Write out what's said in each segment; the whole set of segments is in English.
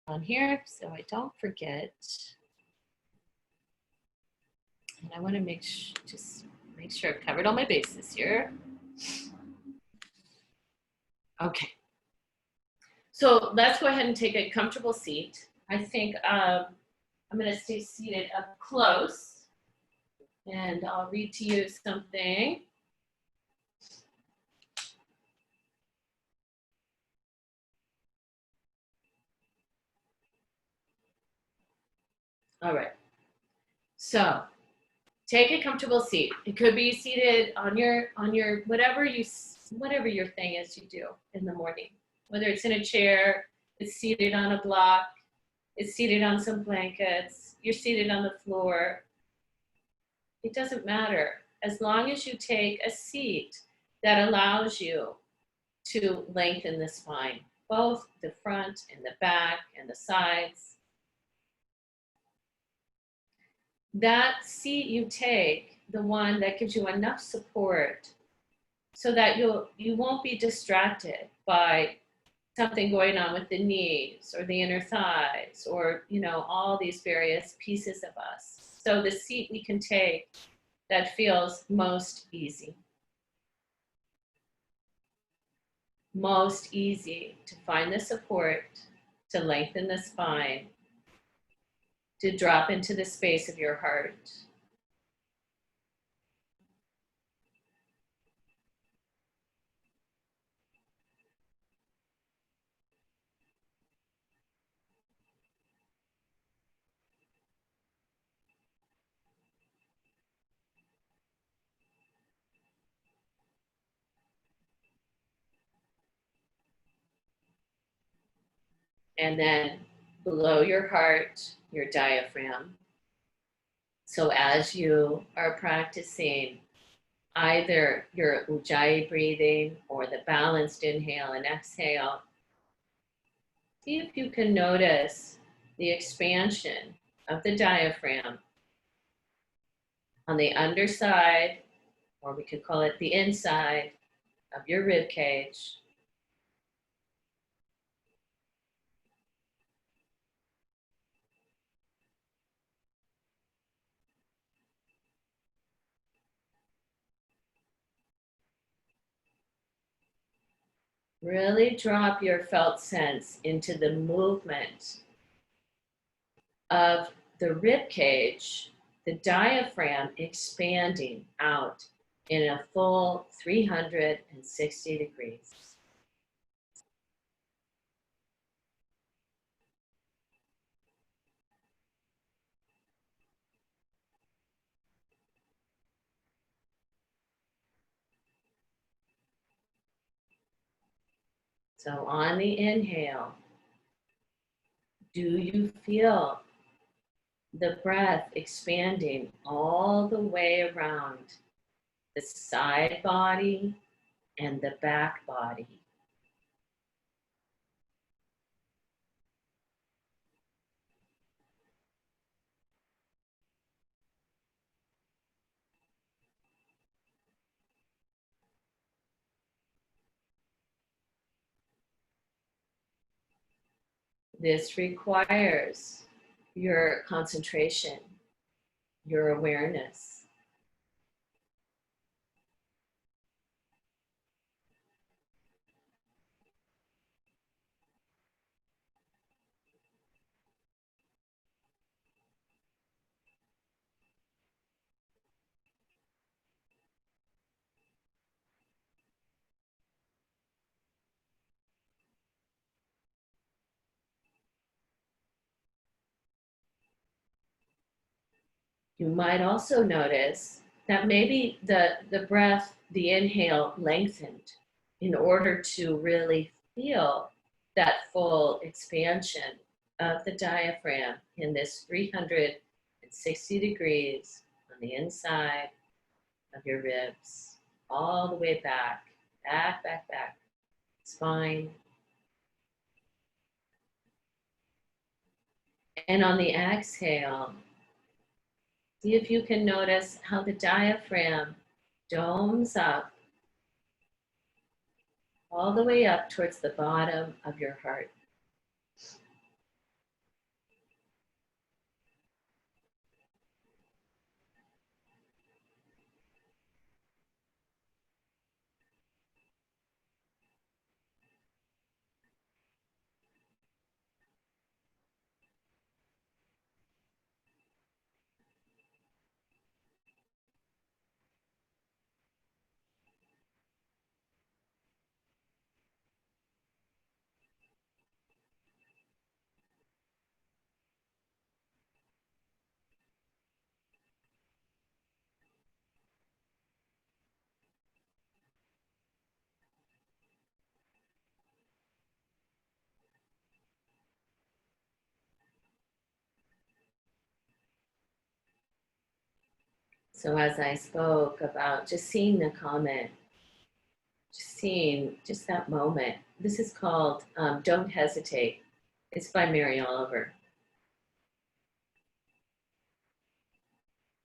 on here so I don't forget. And I want to just make sure I've covered all my bases here. Okay. So let's go ahead and take a comfortable seat. I think I'm going to stay seated up close, and I'll read to you something. All right. So take a comfortable seat. It could be seated on your whatever your thing is you do in the morning. Whether it's in a chair, it's seated on a block, it's seated on some blankets, you're seated on the floor. It doesn't matter. As long as you take a seat that allows you to lengthen the spine, both the front and the back and the sides. That seat you take, the one that gives you enough support so that you won't be distracted by something going on with the knees or the inner thighs or, all these various pieces of us. So the seat we can take that feels most easy. Most easy to find the support, to lengthen the spine, to drop into the space of your heart. And then below your heart, your diaphragm. So as you are practicing either your Ujjayi breathing or the balanced inhale and exhale, see if you can notice the expansion of the diaphragm on the underside, or we could call it the inside of your rib cage. Really drop your felt sense into the movement of the rib cage, the diaphragm expanding out in a full 360 degrees. So on the inhale, do you feel the breath expanding all the way around the side body and the back body? This requires your concentration, your awareness. You might also notice that maybe the breath, the inhale lengthened in order to really feel that full expansion of the diaphragm in this 360 degrees on the inside of your ribs, all the way back, back, spine. And on the exhale, see if you can notice how the diaphragm domes up all the way up towards the bottom of your heart. So as I spoke about just seeing the comment, just seeing just that moment. This is called Don't Hesitate. It's by Mary Oliver.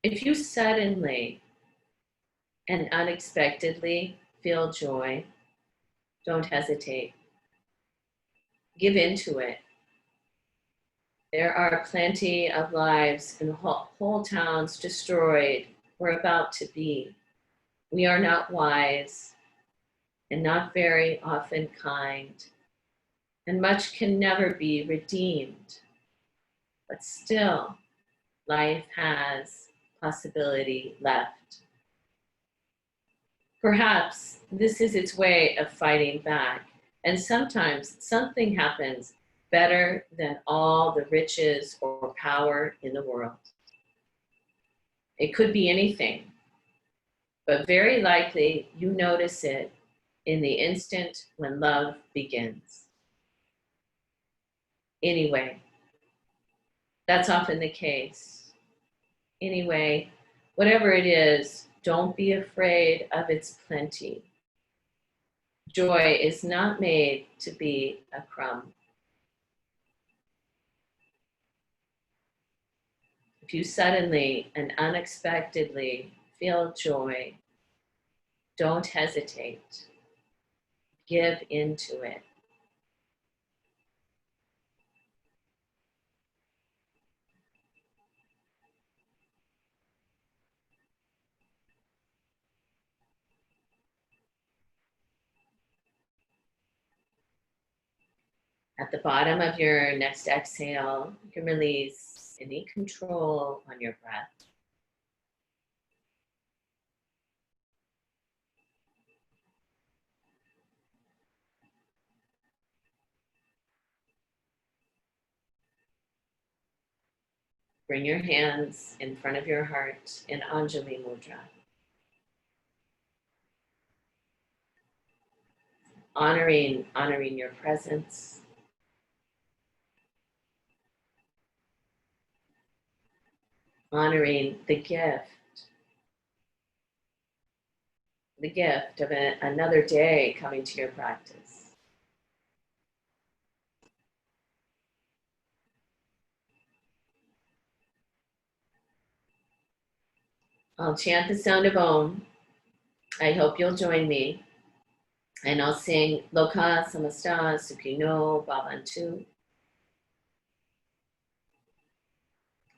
If you suddenly and unexpectedly feel joy, don't hesitate. Give into it. There are plenty of lives and whole towns destroyed or about to be. We are not wise and not very often kind, and much can never be redeemed. But still, life has possibility left. Perhaps this is its way of fighting back, and sometimes something happens better than all the riches or power in the world. It could be anything, but very likely you notice it in the instant when love begins. Anyway, that's often the case. Anyway, whatever it is, don't be afraid of its plenty. Joy is not made to be a crumb. If you suddenly and unexpectedly feel joy, don't hesitate. Give into it. At the bottom of your next exhale, you can release any control on your breath. Bring your hands in front of your heart in Anjali Mudra. Honoring your presence. Honoring the gift of another day coming to your practice. I'll chant the sound of Om. I hope you'll join me. And I'll sing Loka Samasta Sukhino Bhavantu.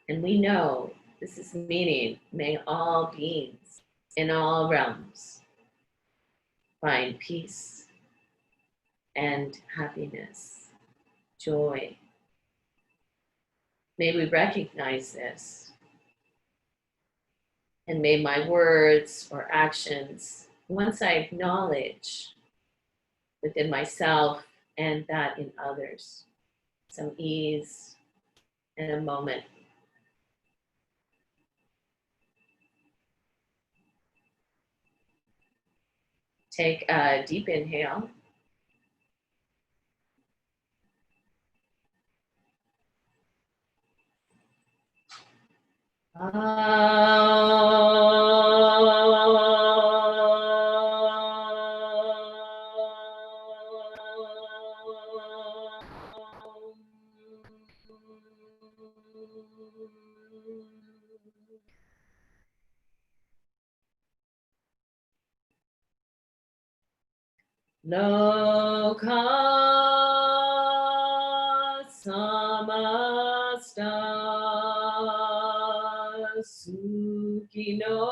And we know this is meaning, may all beings in all realms find peace and happiness, joy. May we recognize this. And may my words or actions, once I acknowledge within myself and that in others, some ease and a moment. Take a deep inhale. Loka samasta sukhino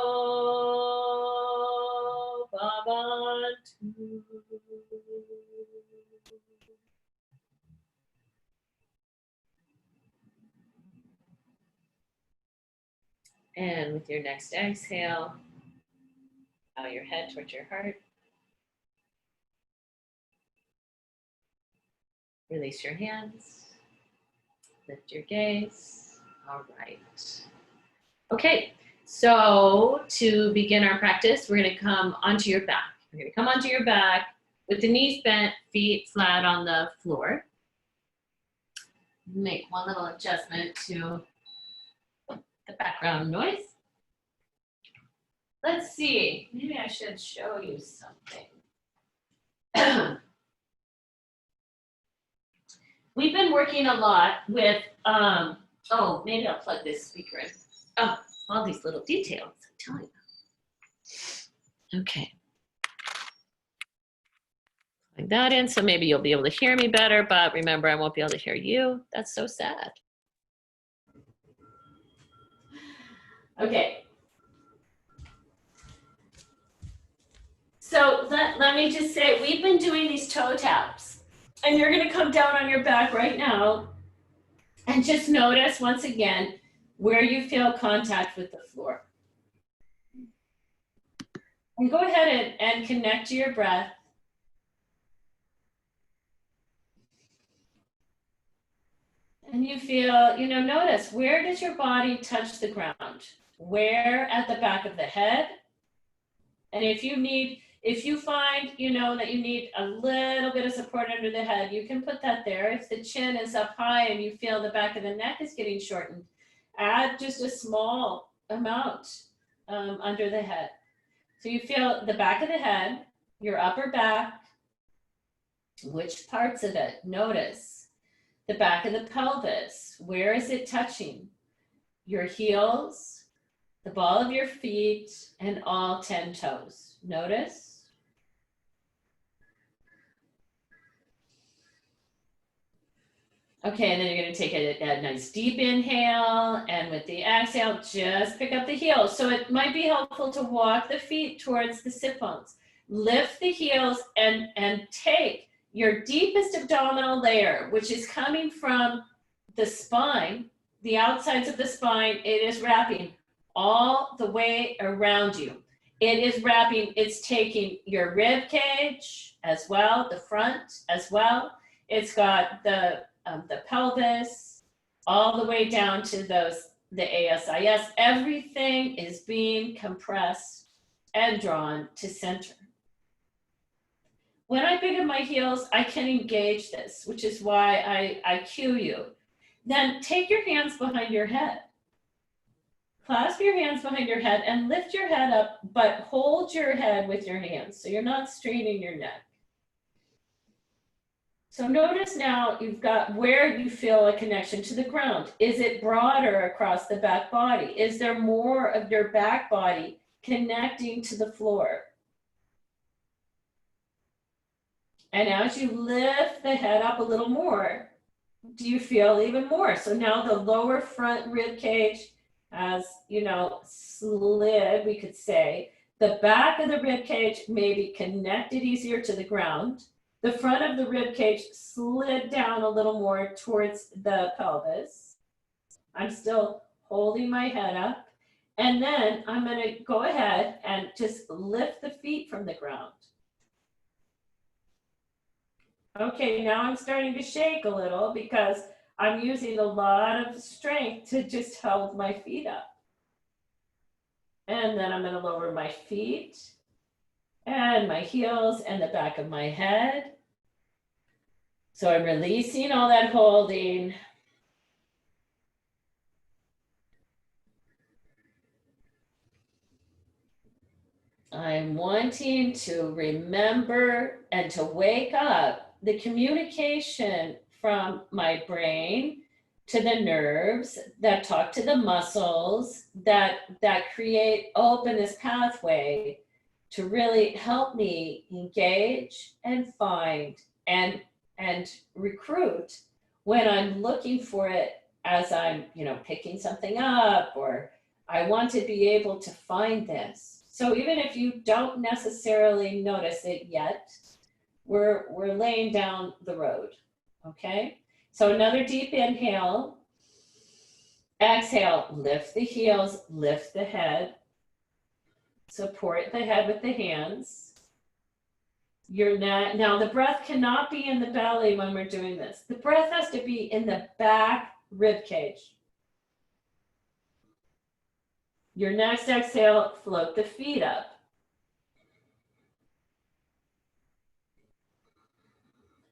bhavantu. And with your next exhale, bow your head towards your heart. Release your hands. Lift your gaze. All right. Okay, so to begin our practice, we're going to come onto your back. We're going to come onto your back with the knees bent, feet flat on the floor. Make one little adjustment to the background noise. let's see. Maybe I should show you something. We've been working a lot with, oh, maybe I'll plug this speaker in. Oh, all these little details, I'm telling you. Okay. Plug that in, so maybe you'll be able to hear me better, but remember, I won't be able to hear you. That's so sad. Okay. So let me just say, we've been doing these toe taps. And you're gonna come down on your back right now and just notice once again where you feel contact with the floor. And go ahead and connect to your breath. And you feel, notice, where does your body touch the ground? Where at the back of the head? And if you find, that you need a little bit of support under the head, you can put that there. If the chin is up high and you feel the back of the neck is getting shortened, add just a small amount under the head. So you feel the back of the head, your upper back, which parts of it? Notice the back of the pelvis. Where is it touching? Your heels, the ball of your feet, and all 10 toes. Notice. Okay, and then you're going to take a nice deep inhale, and with the exhale, just pick up the heels. So it might be helpful to walk the feet towards the sit bones. Lift the heels and take your deepest abdominal layer, which is coming from the spine, the outsides of the spine. It is wrapping all the way around you. It is wrapping, it's taking your rib cage as well, the front as well. It's got the pelvis, all the way down to the ASIS. Everything is being compressed and drawn to center. When I pick up my heels, I can engage this, which is why I cue you. Then take your hands behind your head. Clasp your hands behind your head and lift your head up, but hold your head with your hands so you're not straining your neck. So notice now you've got where you feel a connection to the ground. Is it broader across the back body? Is there more of your back body connecting to the floor? And as you lift the head up a little more, do you feel even more? So now the lower front rib cage has, slid, we could say. The back of the rib cage may be connected easier to the ground. The front of the rib cage slid down a little more towards the pelvis. I'm still holding my head up. And then I'm going to go ahead and just lift the feet from the ground. Okay, now I'm starting to shake a little because I'm using a lot of strength to just hold my feet up. And then I'm going to lower my feet and my heels and the back of my head. So I'm releasing all that holding. I'm wanting to remember and to wake up the communication from my brain to the nerves that talk to the muscles that create open this pathway to really help me engage and find and recruit when I'm looking for it as I'm, picking something up, or I want to be able to find this. So even if you don't necessarily notice it yet, we're laying down the road, okay? So another deep inhale. Exhale, lift the heels, lift the head. Support the head with the hands. Now the breath cannot be in the belly when we're doing this. The breath has to be in the back rib cage. Your next exhale, float the feet up.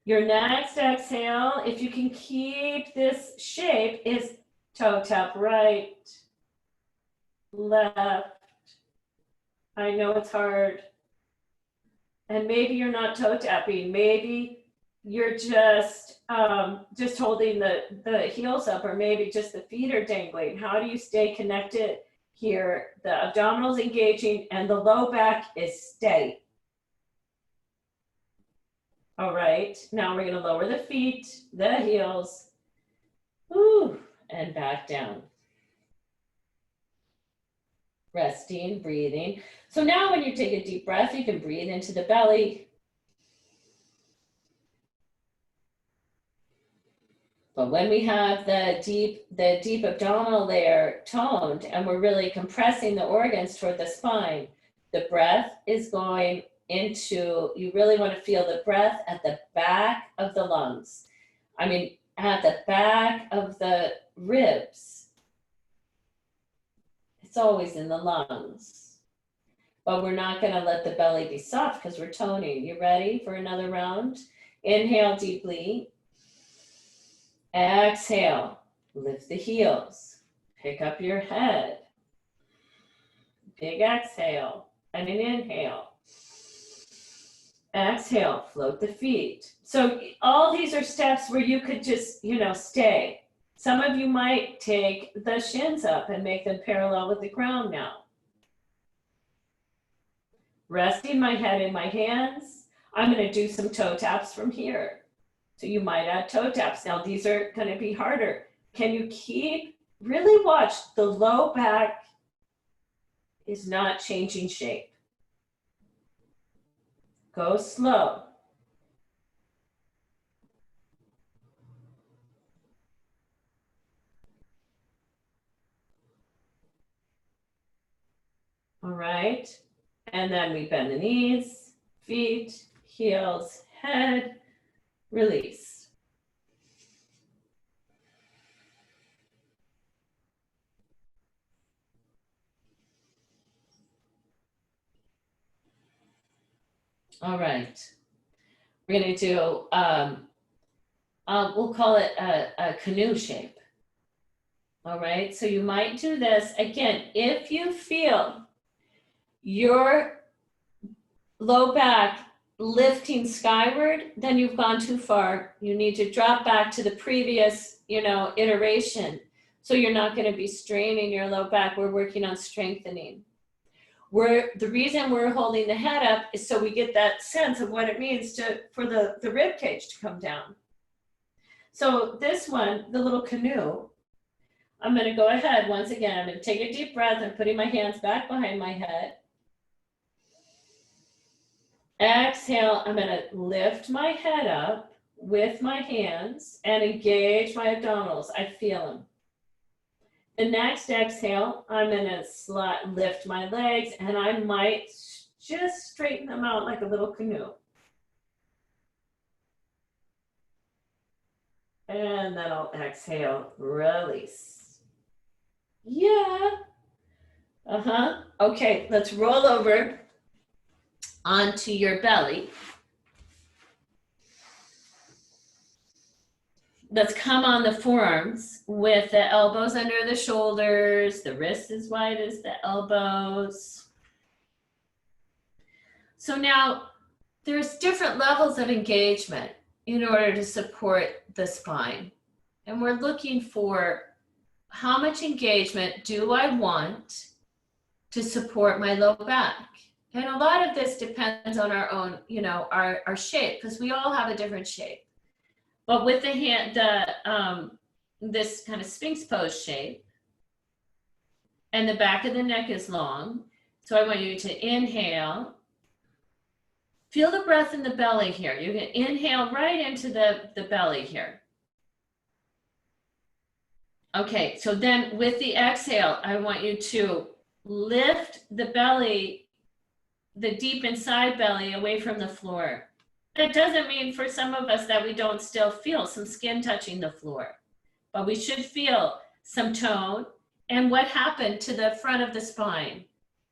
Your next exhale, if you can keep this shape, is toe tap right, left, I know it's hard. And maybe you're not toe tapping. Maybe you're just holding the heels up, or maybe just the feet are dangling. How do you stay connected here? The abdominals engaging and the low back is steady. All right, now we're gonna lower the feet, the heels, ooh, and back down. Resting, breathing. So now when you take a deep breath, you can breathe into the belly. But when we have the deep abdominal layer toned and we're really compressing the organs toward the spine, the breath is going into, you really want to feel the breath at the back of the lungs. I mean, at the back of the ribs. It's always in the lungs. But we're not going to let the belly be soft because we're toning. You ready for another round? Inhale deeply. Exhale. Lift the heels. Pick up your head. Big exhale and an inhale. Exhale, float the feet. So all these are steps where you could just, stay. Some of you might take the shins up and make them parallel with the ground now. Resting my head in my hands. I'm going to do some toe taps from here. So you might add toe taps. Now these are going to be harder. Can you really watch the low back is not changing shape. Go slow. All right. And then we bend the knees, feet, heels, head, release. All right. We're going to do, we'll call it a canoe shape. All right. So you might do this again, if you feel your low back lifting skyward, then you've gone too far. You need to drop back to the previous, iteration. So you're not going to be straining your low back. We're working on strengthening. The reason we're holding the head up is so we get that sense of what it means for the rib cage to come down. So this one, the little canoe, I'm going to go ahead once again. I'm going to take a deep breath. I'm putting my hands back behind my head. Exhale, I'm going to lift my head up with my hands and engage my abdominals. I feel them. The next exhale, I'm going to lift my legs and I might just straighten them out like a little canoe. And then I'll exhale, release. Yeah. Okay, let's roll over onto your belly. Let's come on the forearms with the elbows under the shoulders, the wrists as wide as the elbows. So now there's different levels of engagement in order to support the spine. And we're looking for how much engagement do I want to support my low back? And a lot of this depends on our own, our shape, because we all have a different shape. But with the hand, this kind of Sphinx pose shape, and the back of the neck is long. So I want you to inhale. Feel the breath in the belly here. You can inhale right into the belly here. Okay, so then with the exhale, I want you to lift the belly, the deep inside belly, away from the floor. That doesn't mean for some of us that we don't still feel some skin touching the floor, but we should feel some tone. And what happened to the front of the spine?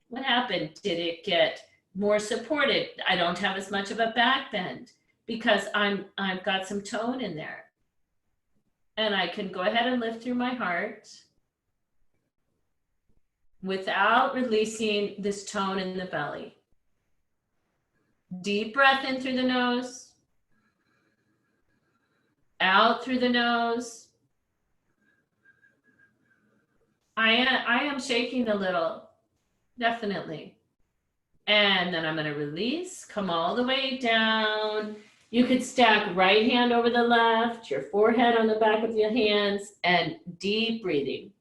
What happened? Did it get more supported? I don't have as much of a back bend because I've got some tone in there. And I can go ahead and lift through my heart. without releasing this tone in the belly. Deep breath in through the nose, out through the nose. I am shaking a little, definitely. And then I'm going to release, come all the way down. You could stack right hand over the left, your forehead on the back of your hands, and deep breathing.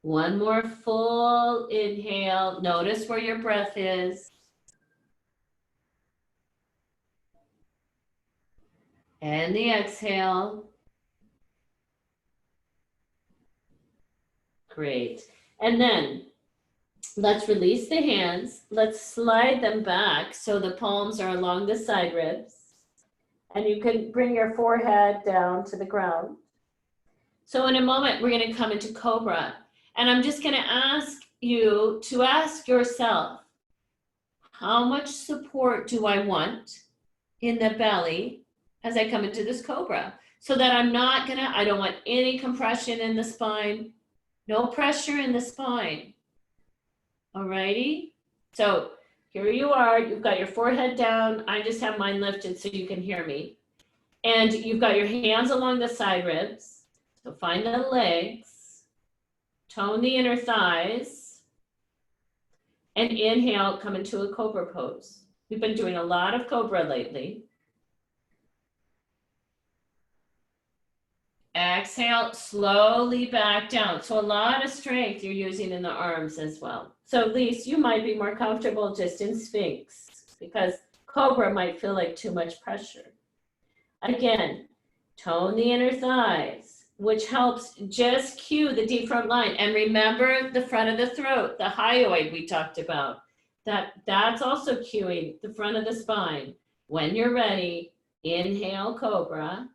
One more full inhale. Notice where your breath is. And the exhale. Great. And then let's release the hands. Let's slide them back so the palms are along the side ribs. And you can bring your forehead down to the ground. So in a moment, we're going to come into Cobra. And I'm just going to ask you to ask yourself, how much support do I want in the belly as I come into this Cobra? So that I don't want any compression in the spine, no pressure in the spine. Alrighty? So here you are, you've got your forehead down. I just have mine lifted so you can hear me. And you've got your hands along the side ribs. So find the legs, tone the inner thighs, and inhale, come into a Cobra pose. We've been doing a lot of Cobra lately. Exhale, slowly back down. So a lot of strength you're using in the arms as well. So at least you might be more comfortable just in Sphinx because Cobra might feel like too much pressure. Again, tone the inner thighs, which helps just cue the deep front line. And remember the front of the throat, the hyoid we talked about. That's also cueing the front of the spine. When you're ready, inhale, Cobra.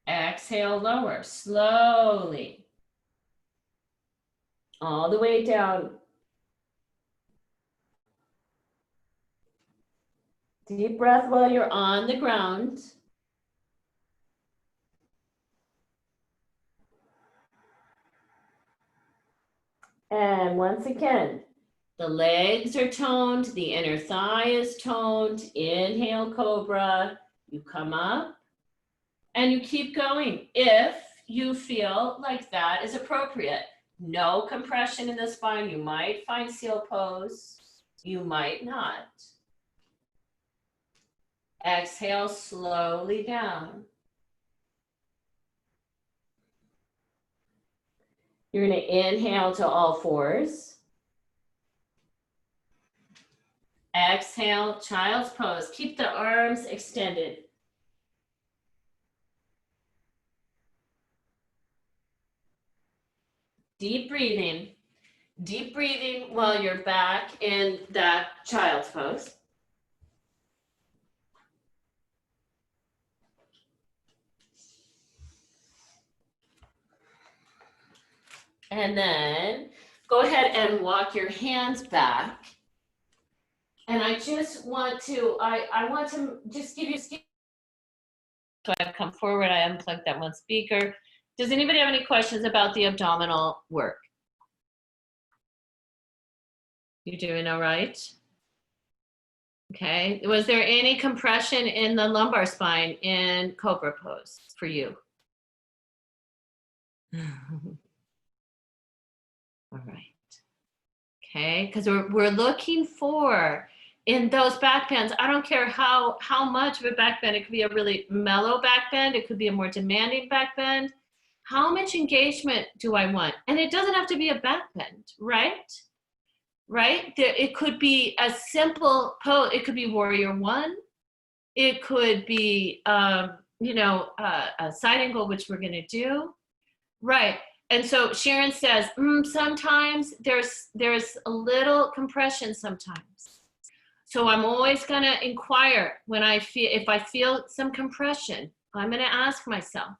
Exhale, lower, slowly. All the way down. Deep breath while you're on the ground. And once again, the legs are toned, the inner thigh is toned. Inhale, Cobra. You come up and you keep going if you feel like that is appropriate. No compression in the spine. You might find seal pose. You might not. Exhale slowly down. You're going to inhale to all fours. Exhale, child's pose. Keep the arms extended. Deep breathing while you're back in that child's pose. And then go ahead and walk your hands back. And I just want to, I want to just give you, so I've come forward, I unplugged that one speaker. Does anybody have any questions about the abdominal work? You doing all right? Okay, was there any compression in the lumbar spine in Cobra pose for you? All right. Okay, because we're looking for in those back bends. I don't care how much of a back bend. It could be a really mellow back bend. It could be a more demanding back bend. How much engagement do I want? And it doesn't have to be a back bend, right? Right? It could be a simple pose. It could be warrior one. It could be, you know, a side angle, which we're going to do. Right. And so Sharon says, sometimes there's a little compression sometimes. So I'm always going to inquire if I feel some compression, I'm going to ask myself,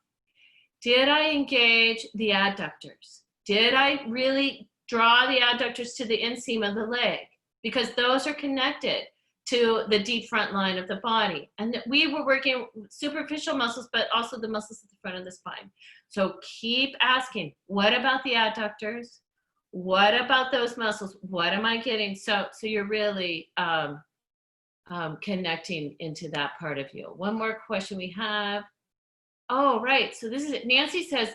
did I engage the adductors? Did I really draw the adductors to the inseam of the leg? Because those are connected to the deep front line of the body. And we were working superficial muscles, but also the muscles at the front of the spine. So keep asking, what about the adductors? What about those muscles? What am I getting? So you're really connecting into that part of you. One more question we have. Oh, right. So this is it. Nancy says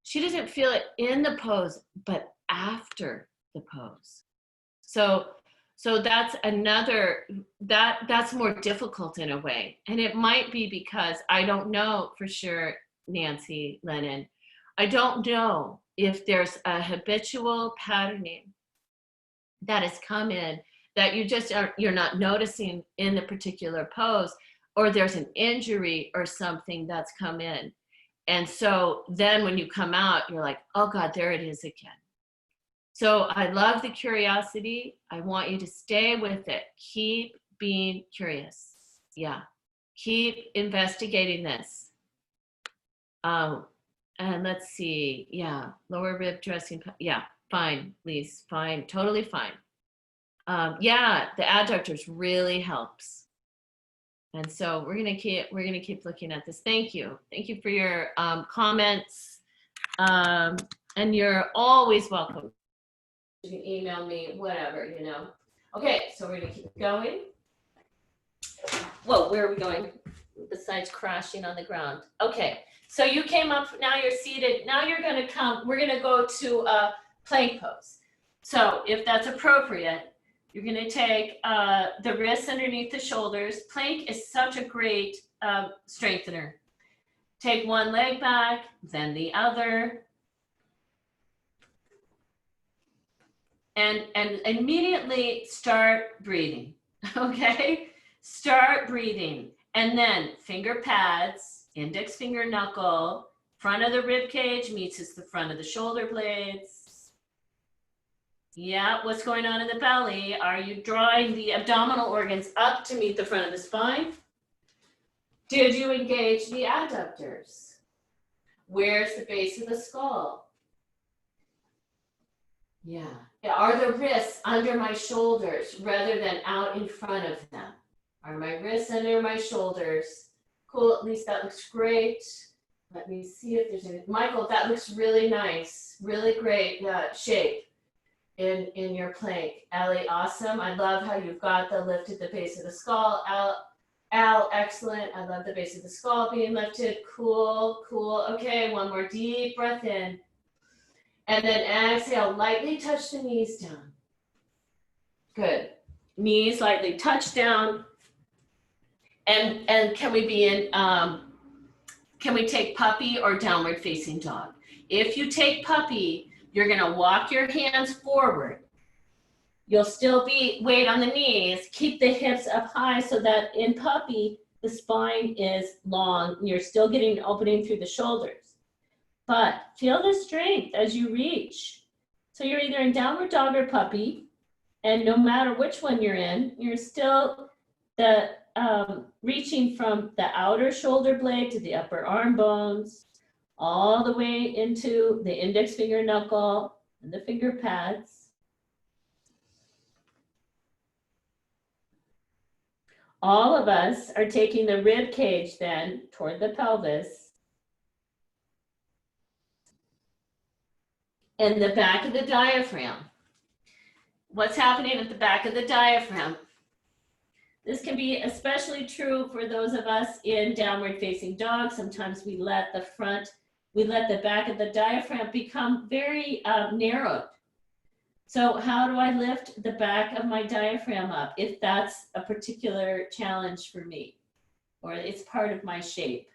she doesn't feel it in the pose, but after the pose. So that's another, that's more difficult in a way. And it might be because I don't know for sure, Nancy Lennon, I don't know if there's a habitual patterning that has come in that you're not noticing in the particular pose, or there's an injury or something that's come in. And so then when you come out, you're like, oh God, there it is again. So I love the curiosity. I want you to stay with it. Keep being curious. Yeah. Keep investigating this. And let's see. Yeah. Lower rib dressing. Yeah. Fine, Lise. Fine. Totally fine. Yeah. The adductors really helps. And so we're gonna keep looking at this. Thank you for your comments, and you're always welcome. You can email me, whatever, you know. Okay, so we're gonna keep going. Whoa, where are we going? Besides crashing on the ground. Okay, so you came up. Now you're seated. Now you're gonna come. We're gonna go to a plank pose. So if that's appropriate, you're going to take the wrists underneath the shoulders. Plank is such a great strengthener. Take one leg back, then the other. And immediately start breathing, okay? Start breathing. And then finger pads, index finger knuckle, front of the rib cage meets the front of the shoulder blades. Yeah, what's going on in the belly? Are you drawing the abdominal organs up to meet the front of the spine? Did you engage the adductors? Where's the base of the skull? Yeah. Are the wrists under my shoulders rather than out in front of them? Are my wrists under my shoulders? Cool, at least that looks great. Let me see if there's any. Michael, that looks really nice. Really great shape. In your plank. Ellie, awesome. I love how you've got the lift at the base of the skull. Al, excellent. I love the base of the skull being lifted. Cool. Okay, one more deep breath in. And then exhale, lightly touch the knees down. Good. Knees lightly touch down. And can we be in, can we take puppy or downward facing dog? If you take puppy, you're gonna walk your hands forward. You'll still be weight on the knees. Keep the hips up high so that in puppy, the spine is long. You're still getting an opening through the shoulders. But feel the strength as you reach. So you're either in downward dog or puppy, and no matter which one you're in, you're still reaching from the outer shoulder blade to the upper arm bones, all the way into the index finger knuckle and the finger pads. All of us are taking the rib cage then toward the pelvis and the back of the diaphragm. What's happening at the back of the diaphragm? This can be especially true for those of us in downward facing dog. Sometimes we let the back of the diaphragm become very narrowed. So how do I lift the back of my diaphragm up if that's a particular challenge for me, or it's part of my shape?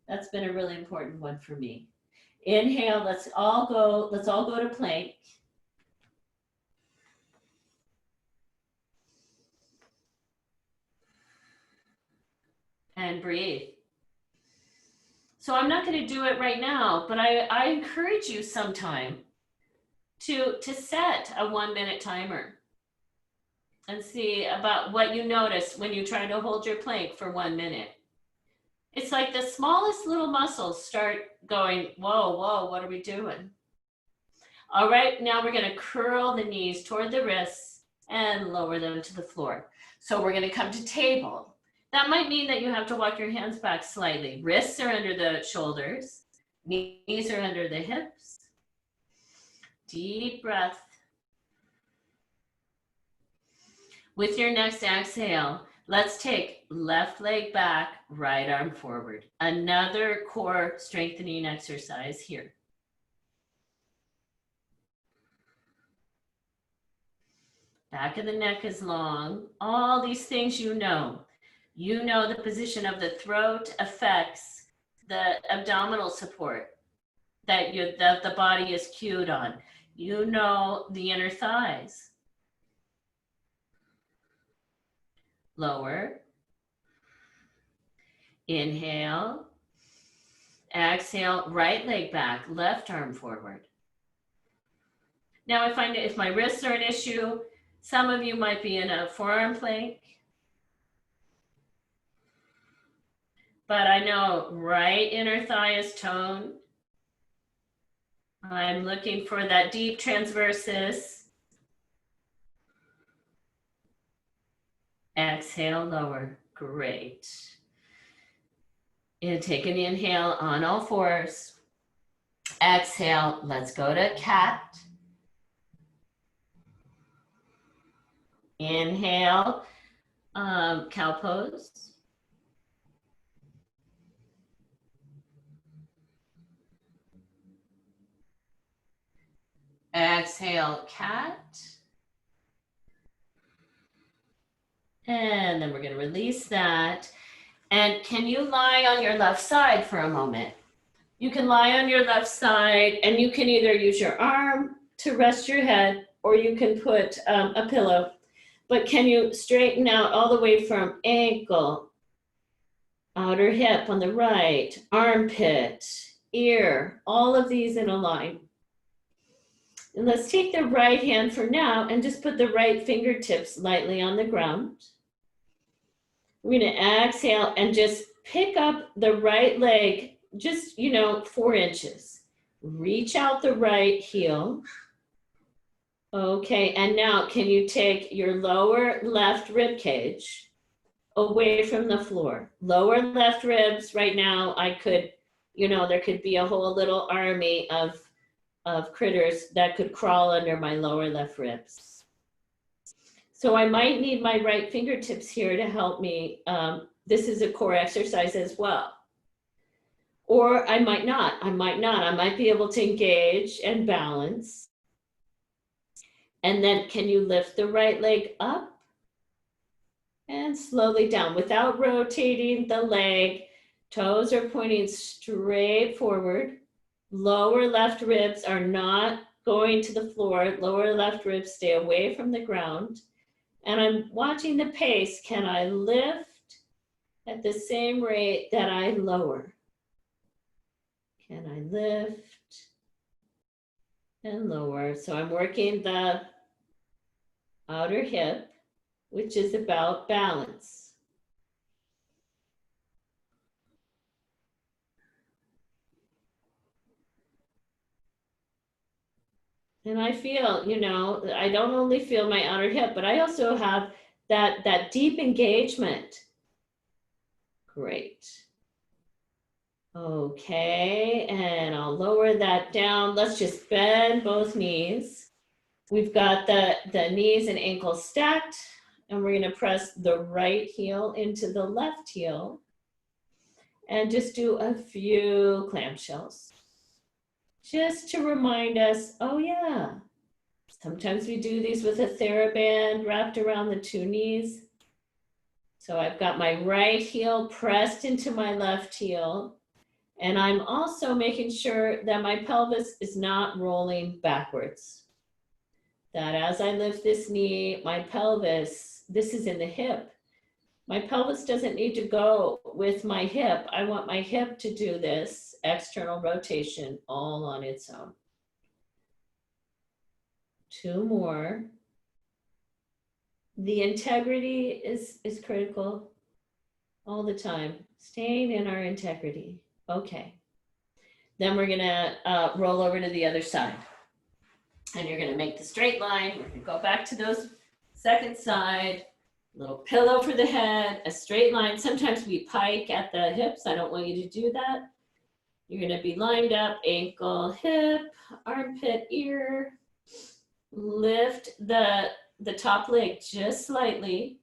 That's been a really important one for me. Inhale, let's all go to plank. And breathe. So I'm not going to do it right now, but I encourage you sometime to set a 1 minute timer and see about what you notice when you try to hold your plank for 1 minute. It's like the smallest little muscles start going, whoa, whoa, what are we doing? All right, now we're going to curl the knees toward the wrists and lower them to the floor. So we're going to come to table. That might mean that you have to walk your hands back slightly. Wrists are under the shoulders, knees are under the hips. Deep breath. With your next exhale, let's take left leg back, right arm forward. Another core strengthening exercise here. Back of the neck is long. All these things you know. You know the position of the throat affects the abdominal support that the body is cued on. You know the inner thighs. Lower. Inhale. Exhale, right leg back, left arm forward. Now I find that if my wrists are an issue, some of you might be in a forearm plank. But I know right inner thigh is toned. I'm looking for that deep transversus. Exhale, lower. Great. And take an inhale on all fours. Exhale, let's go to cat. Inhale, cow pose. Exhale, cat. And then we're going to release that. And can you lie on your left side for a moment? You can lie on your left side and you can either use your arm to rest your head or you can put a pillow. But can you straighten out all the way from ankle, outer hip on the right, armpit, ear, all of these in a line. And let's take the right hand for now and just put the right fingertips lightly on the ground. We're going to exhale and just pick up the right leg, just, 4 inches. Reach out the right heel. Okay, and now can you take your lower left rib cage away from the floor? Lower left ribs right now, I could, there could be a whole little army of critters that could crawl under my lower left ribs. So I might need my right fingertips here to help me. This is a core exercise as well. Or I might not. I might be able to engage and balance. And then can you lift the right leg up and slowly down without rotating the leg? Toes are pointing straight forward. Lower left ribs are not going to the floor. Lower left ribs stay away from the ground. And I'm watching the pace. Can I lift at the same rate that I lower? Can I lift and lower? So I'm working the outer hip, which is about balance. And I feel, I don't only feel my outer hip, but I also have that deep engagement. Great. Okay, and I'll lower that down. Let's just bend both knees. We've got the knees and ankles stacked, and we're going to press the right heel into the left heel and just do a few clamshells. Just to remind us, oh yeah, sometimes we do these with a TheraBand wrapped around the 2 knees. So I've got my right heel pressed into my left heel. And I'm also making sure that my pelvis is not rolling backwards. That as I lift this knee, my pelvis, this is in the hip. My pelvis doesn't need to go with my hip. I want my hip to do this external rotation all on its own. 2 more. The integrity is critical all the time. Staying in our integrity. Okay. Then we're gonna roll over to the other side. And you're gonna make the straight line. We're gonna go back to those second side. Little pillow for the head, a straight line. Sometimes we pike at the hips. I don't want you to do that. You're gonna be lined up, ankle, hip, armpit, ear. Lift the top leg just slightly.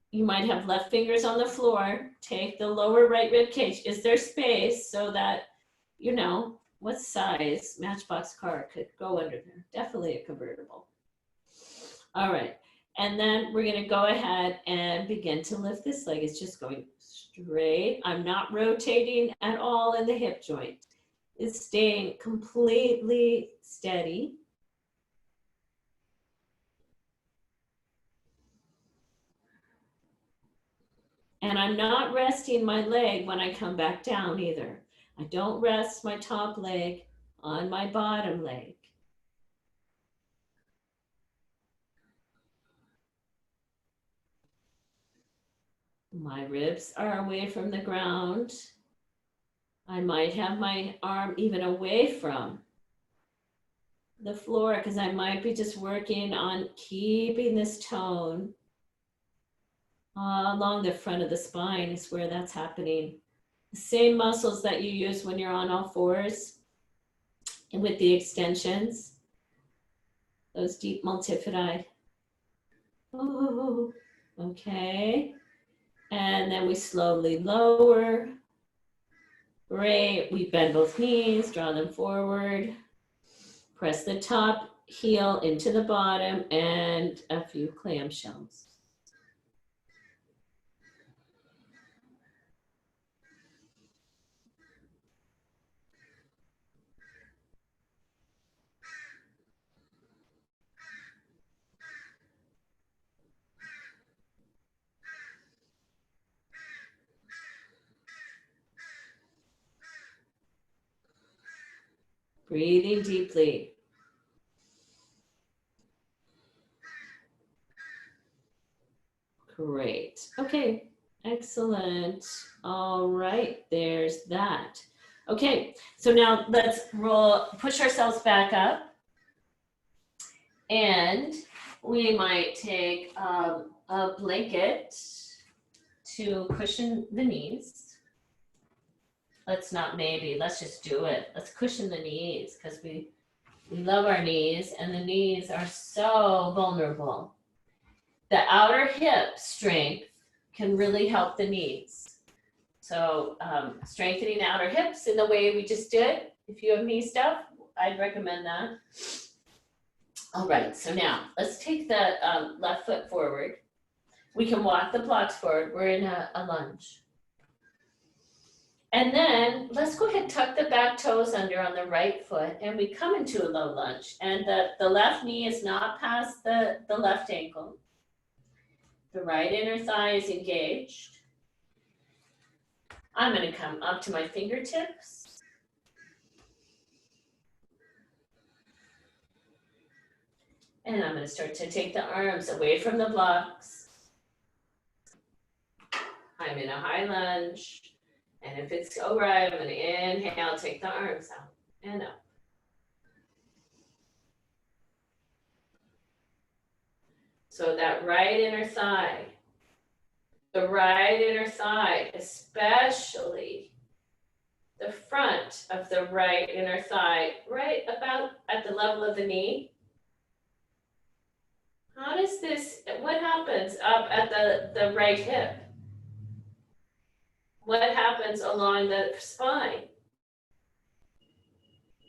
You might have left fingers on the floor. Take the lower right rib cage. Is there space so that, you know, what size Matchbox car could go under there? Definitely a convertible. All right. And then we're gonna go ahead and begin to lift this leg. It's just going straight. I'm not rotating at all in the hip joint. It's staying completely steady. And I'm not resting my leg when I come back down either. I don't rest my top leg on my bottom leg. My ribs are away from the ground. I might have my arm even away from the floor because I might be just working on keeping this tone along the front of the spine is where that's happening. The same muscles that you use when you're on all fours and with the extensions, those deep multifidi. Oh, okay. And then we slowly lower. Great. We bend both knees, draw them forward. Press the top heel into the bottom and a few clamshells. Breathing deeply. Great. Okay, excellent. All right, there's that. Okay, so now let's push ourselves back up. And we might take a blanket to cushion the knees. Let's just do it. Let's cushion the knees because we love our knees and the knees are so vulnerable. The outer hip strength can really help the knees. So strengthening outer hips in the way we just did. If you have knee stuff, I'd recommend that. All right, so now let's take the left foot forward. We can walk the blocks forward. We're in a lunge. And then let's go ahead and tuck the back toes under on the right foot and we come into a low lunge. And the left knee is not past the left ankle. The right inner thigh is engaged. I'm going to come up to my fingertips. And I'm going to start to take the arms away from the blocks. I'm in a high lunge. And if it's all right, I'm going to inhale, take the arms out and up. So that right inner thigh, the right inner thigh, especially the front of the right inner thigh, right about at the level of the knee. How does this, what happens up at the right hip? What happens along the spine?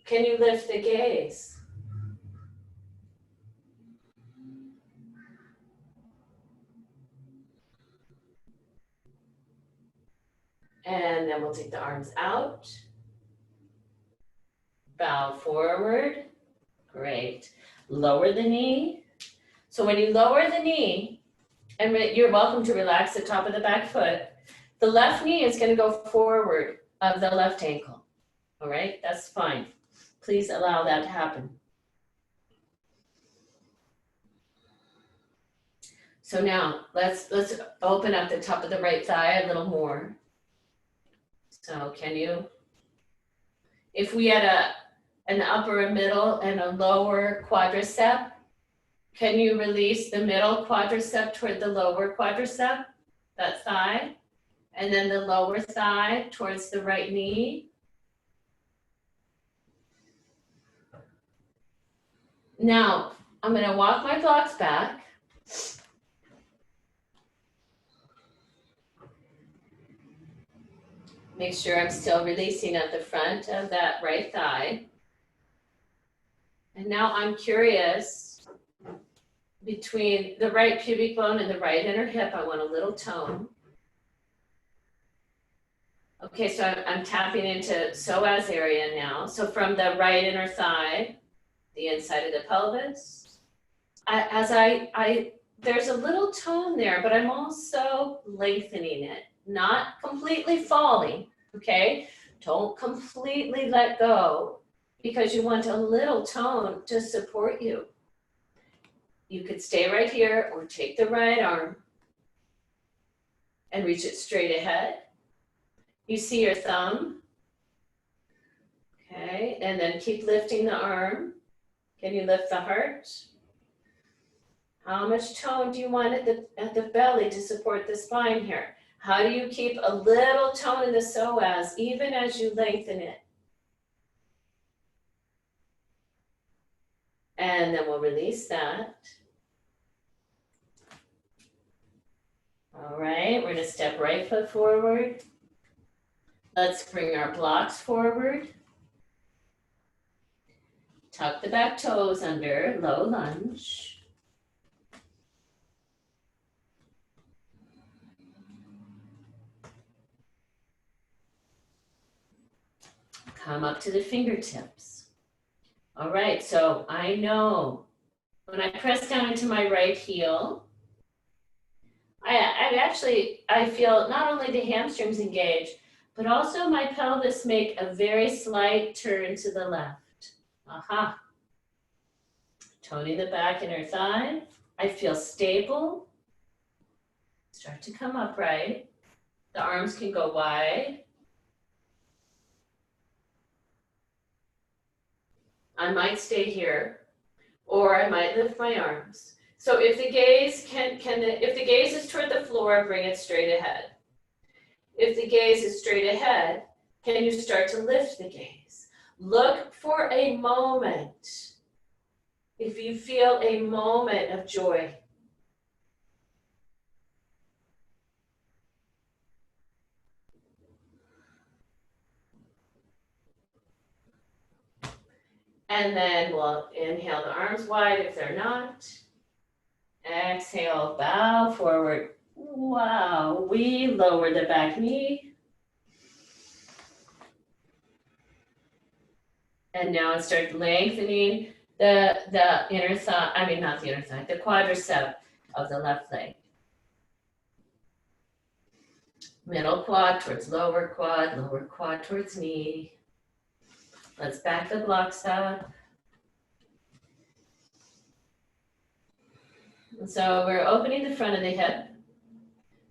Can you lift the gaze? And then we'll take the arms out. Bow forward. Great. Lower the knee. So when you lower the knee, and you're welcome to relax the top of the back foot, the left knee is going to go forward of the left ankle. All right, that's fine. Please allow that to happen. So now let's open up the top of the right thigh a little more. So can you, if we had an upper, a middle, and a lower quadricep, can you release the middle quadricep toward the lower quadricep, that thigh, and then the lower thigh towards the right knee? Now, I'm going to walk my blocks back. Make sure I'm still releasing at the front of that right thigh. And now I'm curious, between the right pubic bone and the right inner hip, I want a little tone. Okay, so I'm tapping into psoas area now. So from the right inner thigh, the inside of the pelvis, there's a little tone there, but I'm also lengthening it, not completely falling, okay? Don't completely let go because you want a little tone to support you. You could stay right here or take the right arm and reach it straight ahead. You see your thumb, okay? And then keep lifting the arm. Can you lift the heart? How much tone do you want at the belly to support the spine here? How do you keep a little tone in the psoas even as you lengthen it? And then we'll release that. All right, we're gonna step right foot forward. Let's bring our blocks forward. Tuck the back toes under, low lunge. Come up to the fingertips. All right, so I know when I press down into my right heel, I feel not only the hamstrings engage, but also my pelvis make a very slight turn to the left. Aha. Toning the back inner thigh. I feel stable. Start to come upright. The arms can go wide. I might stay here, or I might lift my arms. So if the gaze if the gaze is toward the floor, bring it straight ahead. If the gaze is straight ahead, can you start to lift the gaze? Look for a moment. If you feel a moment of joy. And then we'll inhale the arms wide if they're not. Exhale, bow forward. Wow, we lower the back knee. And now start lengthening the inner thigh, I mean not the inner thigh, the quadricep of the left leg. Middle quad towards lower quad towards knee. Let's back the blocks up. And so we're opening the front of the hip.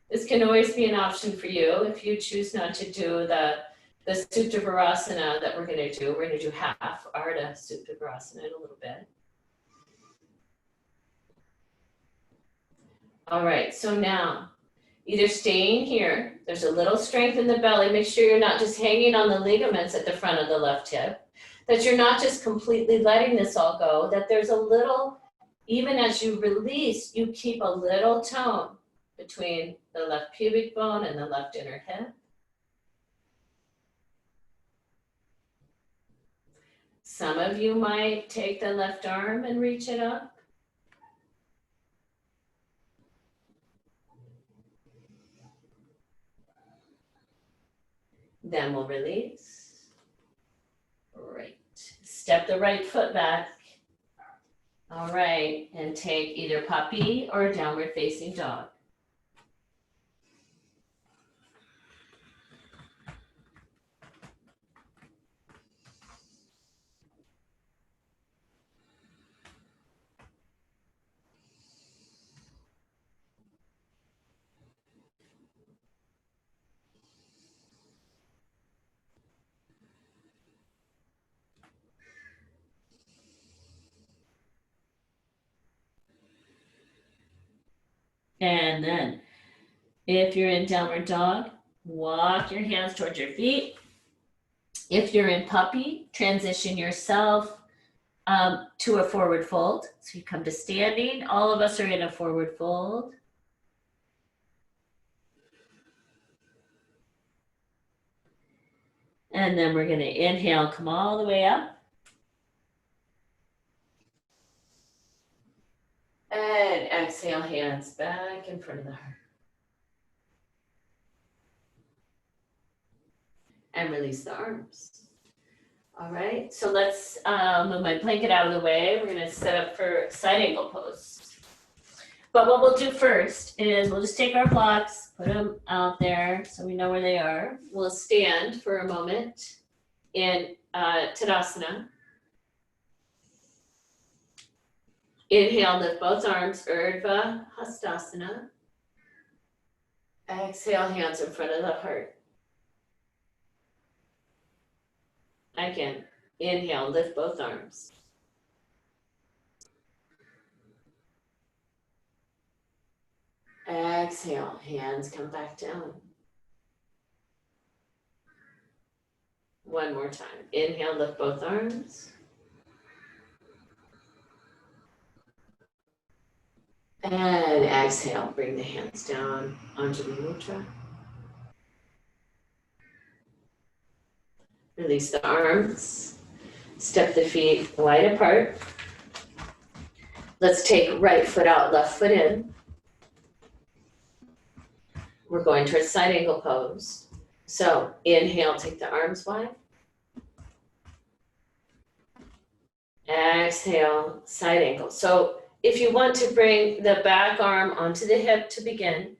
This can always be an option for you if you choose not to do the Supta Virasana that we're going to do. We're going to do half Ardha Supta Virasana in a little bit. All right, so now either staying here, there's a little strength in the belly. Make sure you're not just hanging on the ligaments at the front of the left hip, that you're not just completely letting this all go, that there's a little, even as you release, you keep a little tone between the left pubic bone and the left inner hip. Some of you might take the left arm and reach it up. Then we'll release. Right. Step the right foot back. All right, and take either puppy or downward facing dog. And then, if you're in downward dog, walk your hands towards your feet. If you're in puppy, transition yourself to a forward fold. So you come to standing. All of us are in a forward fold. And then we're going to inhale, come all the way up. And exhale, hands back in front of the heart. And release the arms. All right, so let's move my blanket out of the way. We're gonna set up for side angle pose. But what we'll do first is we'll just take our blocks, put them out there so we know where they are. We'll stand for a moment in Tadasana. Inhale, lift both arms, Urdhva Hastasana. Exhale, hands in front of the heart. Again, inhale, lift both arms. Exhale, hands come back down. One more time. Inhale, lift both arms. And exhale, bring the hands down onto the mudra. Release the arms. Step the feet wide apart. Let's take right foot out, left foot in. We're going towards side angle pose. So inhale, take the arms wide. Exhale, side angle. So if you want to bring the back arm onto the hip to begin.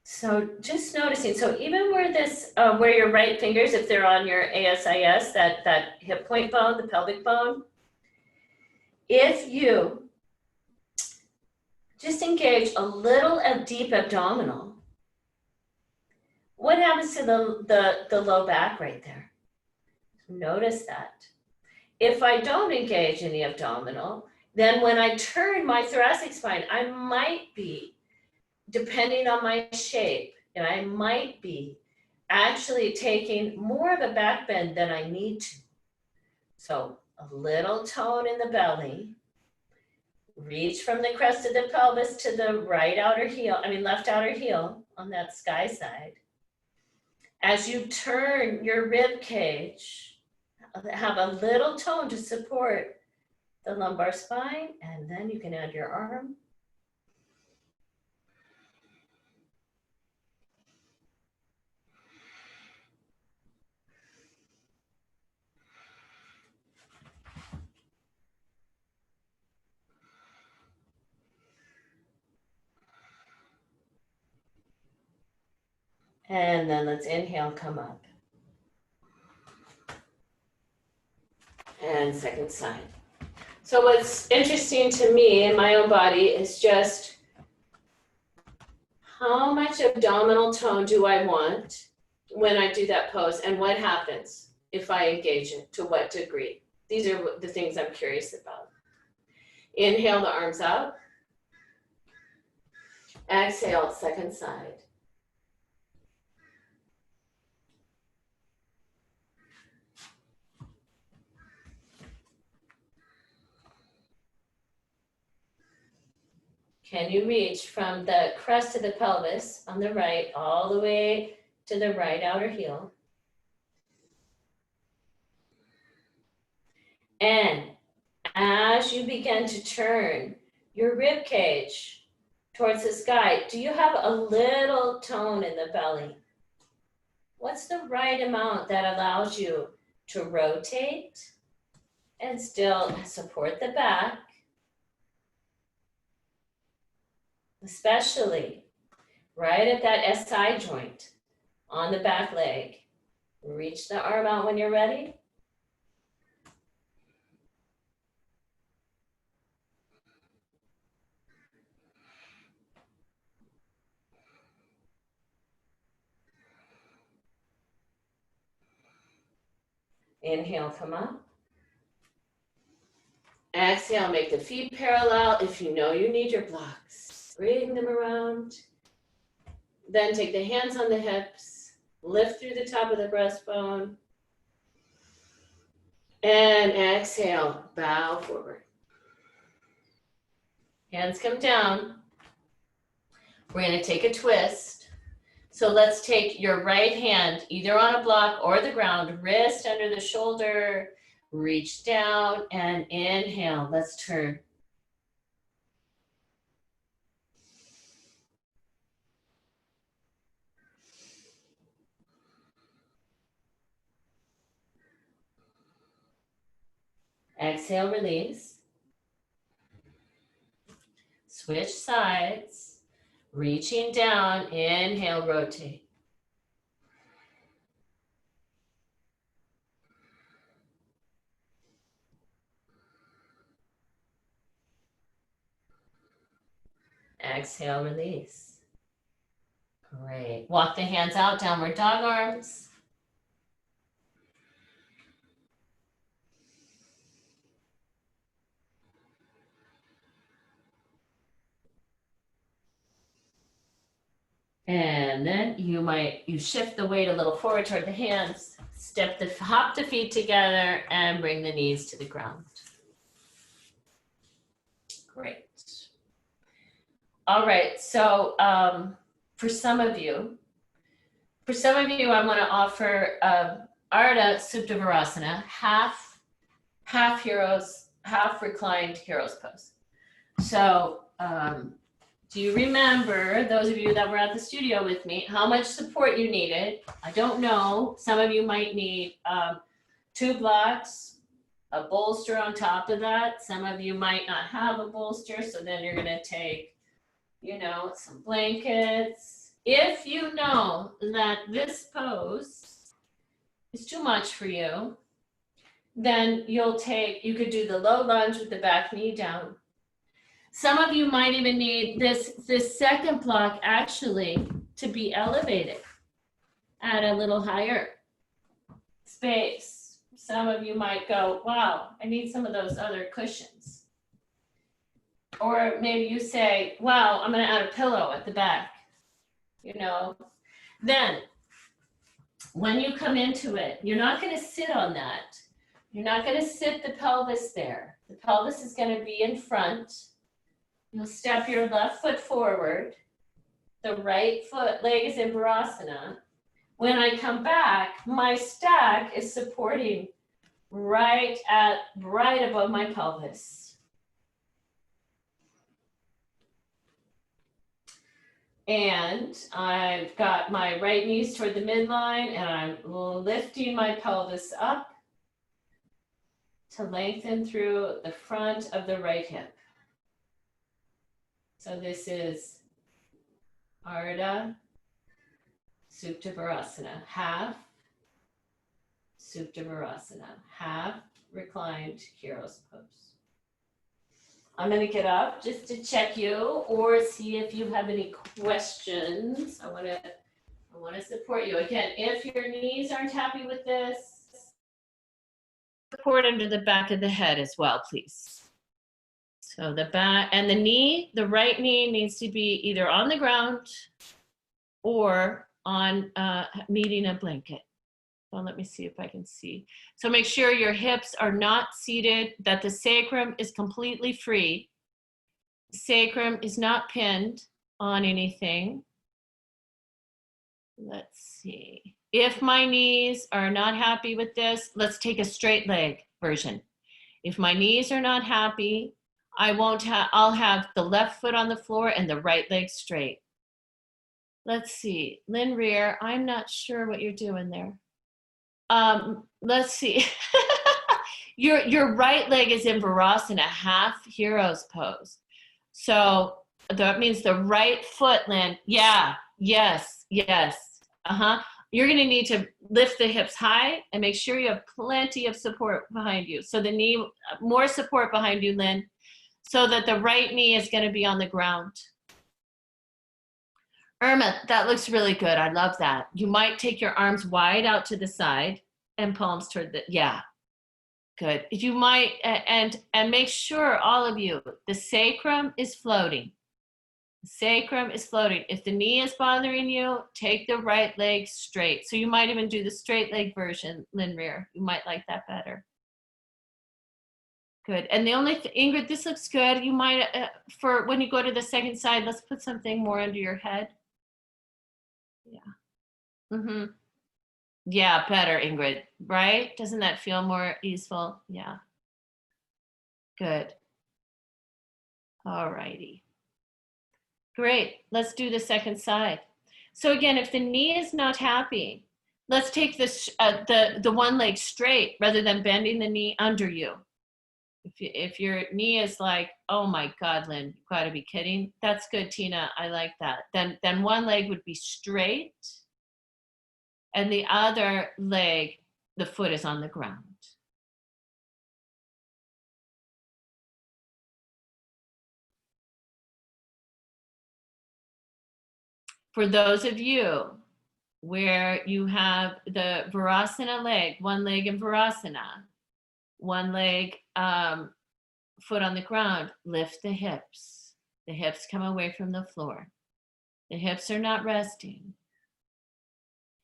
So just noticing, so even where this, where your right fingers, if they're on your ASIS, that hip point bone, the pelvic bone, if you just engage a little of deep abdominal, what happens to the low back right there? Notice that. If I don't engage in the abdominal, then when I turn my thoracic spine, I might be, depending on my shape, and I might be actually taking more of a back bend than I need to. So a little tone in the belly. Reach from the crest of the pelvis to the right outer heel, left outer heel on that sky side. As you turn your rib cage, have a little tone to support the lumbar spine, and then you can add your arm. And then let's inhale, come up. And second side. So what's interesting to me in my own body is just how much abdominal tone do I want when I do that pose, and what happens if I engage it, to what degree? These are the things I'm curious about. Inhale the arms up. Exhale, second side. Can you reach from the crest of the pelvis on the right all the way to the right outer heel? And as you begin to turn your rib cage towards the sky. Do you have a little tone in the belly? What's the right amount that allows you to rotate and still support the back, especially right at that SI joint on the back leg? Reach the arm out when you're ready. Inhale, come up. Exhale, make the feet parallel. If you know you need your blocks, bring them around. Then take the hands on the hips, lift through the top of the breastbone. And exhale, bow forward. Hands come down. We're going to take a twist. So let's take your right hand either on a block or the ground, wrist under the shoulder, reach down and inhale. Let's turn. Exhale, release. Switch sides. Reaching down, inhale, rotate. Exhale, release. Great. Walk the hands out, downward dog arms. And then you shift the weight a little forward toward the hands, hop the feet together and bring the knees to the ground. Great. All right, so for some of you, I want to offer Ardha Supta Virasana, half reclined hero's pose. So do you remember, those of you that were at the studio with me, how much support you needed? I don't know. Some of you might need 2 blocks, a bolster on top of that. Some of you might not have a bolster, so then you're going to take, some blankets. If you know that this pose is too much for you, then you could do the low lunge with the back knee down. Some of you might even need this second block actually to be elevated at a little higher space. Some of you might go, wow, I need some of those other cushions. Or maybe you say, wow, I'm going to add a pillow at the back. Then when you come into it, you're not going to sit on that. You're not going to sit the pelvis there. The pelvis is going to be in front. You'll step your left foot forward. The right leg is in Virasana. When I come back, my stack is supporting right above my pelvis. And I've got my right knees toward the midline and I'm lifting my pelvis up to lengthen through the front of the right hip. So this is Ardha Supta Virasana, half Supta Virasana, half reclined hero's pose. I'm going to get up just to check you or see if you have any questions. I want to support you. Again, if your knees aren't happy with this, support under the back of the head as well, please. So the back and the right knee needs to be either on the ground or on meeting a blanket. Well, let me see if I can see. So make sure your hips are not seated, that the sacrum is completely free. The sacrum is not pinned on anything. Let's see. If my knees are not happy with this, let's take a straight leg version. If my knees are not happy, I'll have the left foot on the floor and the right leg straight. Let's see, Lynn Rear, I'm not sure what you're doing there. Let's see. Your right leg is in Virasana, half hero's pose. So that means the right foot, Lynn. Yeah, yes, yes. You're gonna need to lift the hips high and make sure you have plenty of support behind you. So the knee, more support behind you, Lynn, so that the right knee is gonna be on the ground. Irma, that looks really good. I love that. You might take your arms wide out to the side and palms toward the, yeah, good. You might, and make sure, all of you, the sacrum is floating. The sacrum is floating. If the knee is bothering you, take the right leg straight. So you might even do the straight leg version, Lynn Rear. You might like that better. Good. And the only Ingrid, this looks good. You might, for when you go to the second side, let's put something more under your head. Yeah. Yeah, better, Ingrid, right? Doesn't that feel more easeful? Yeah. Good. All righty. Great. Let's do the second side. So again, if the knee is not happy, let's take this the one leg straight rather than bending the knee under you. If your knee is like, oh my God, Lynn, you gotta be kidding. That's good, Tina. I like that. Then one leg would be straight, and the other leg, the foot is on the ground. For those of you where you have the Virasana leg, one leg in Virasana, one leg foot on the ground, lift the hips. The hips come away from the floor. The hips are not resting.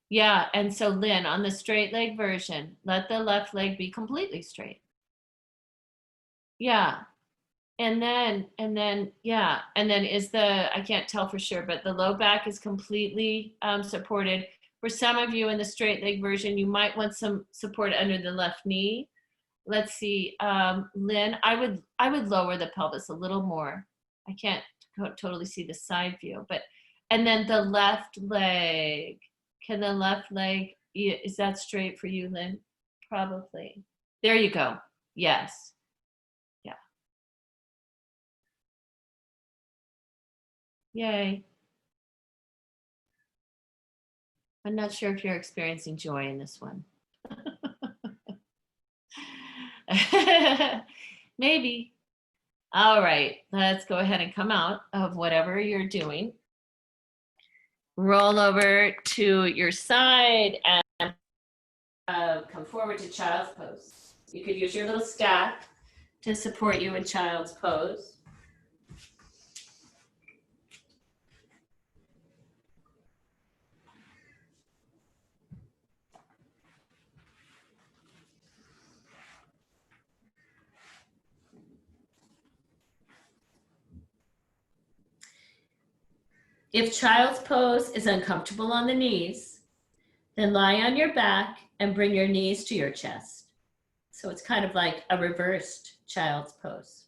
Yeah, and so Lynn, on the straight leg version, let the left leg be completely straight. Yeah. And then yeah, and then is the, I can't tell for sure, but the low back is completely supported. For some of you in the straight leg version, you might want some support under the left knee. Let's see, Lynn, I would lower the pelvis a little more. I can't totally see the side view, but, and then the left leg, can the left leg, is that straight for you, Lynn? Probably. There you go. Yes. Yay. I'm not sure if you're experiencing joy in this one. Maybe. All right, let's go ahead and come out of whatever you're doing. Roll over to your side and come forward to child's pose. You could use your little stack to support you in child's pose. If child's pose is uncomfortable on the knees, then lie on your back and bring your knees to your chest. So it's kind of like a reversed child's pose.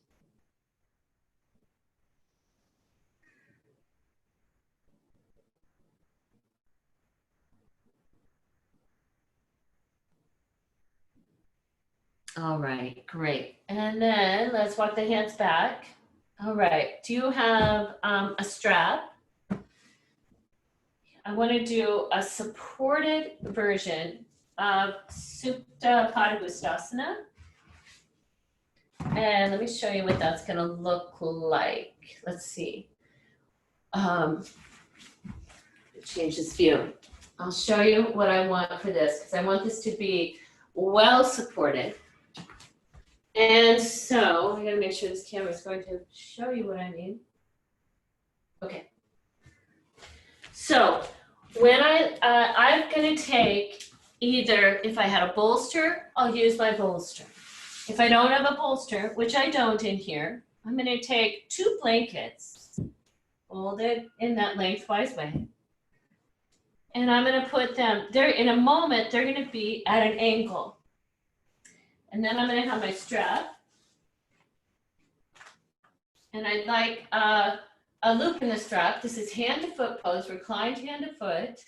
All right, great. And then let's walk the hands back. All right, do you have a strap? I want to do a supported version of Supta Padangusthasana. And let me show you what that's going to look like. Let's see. Change this view. I'll show you what I want for this, because I want this to be well supported. And so I gotta make sure this camera is going to show you what I mean. Okay. So when I'm gonna take either, if I had a bolster, I'll use my bolster. If I don't have a bolster, which I don't in here, I'm gonna take 2 blankets, folded in that lengthwise way. And I'm gonna put them, there in a moment, they're gonna be at an angle. And then I'm gonna have my strap. And I'd like a loop in the strap. This is hand to foot pose, reclined hand to foot.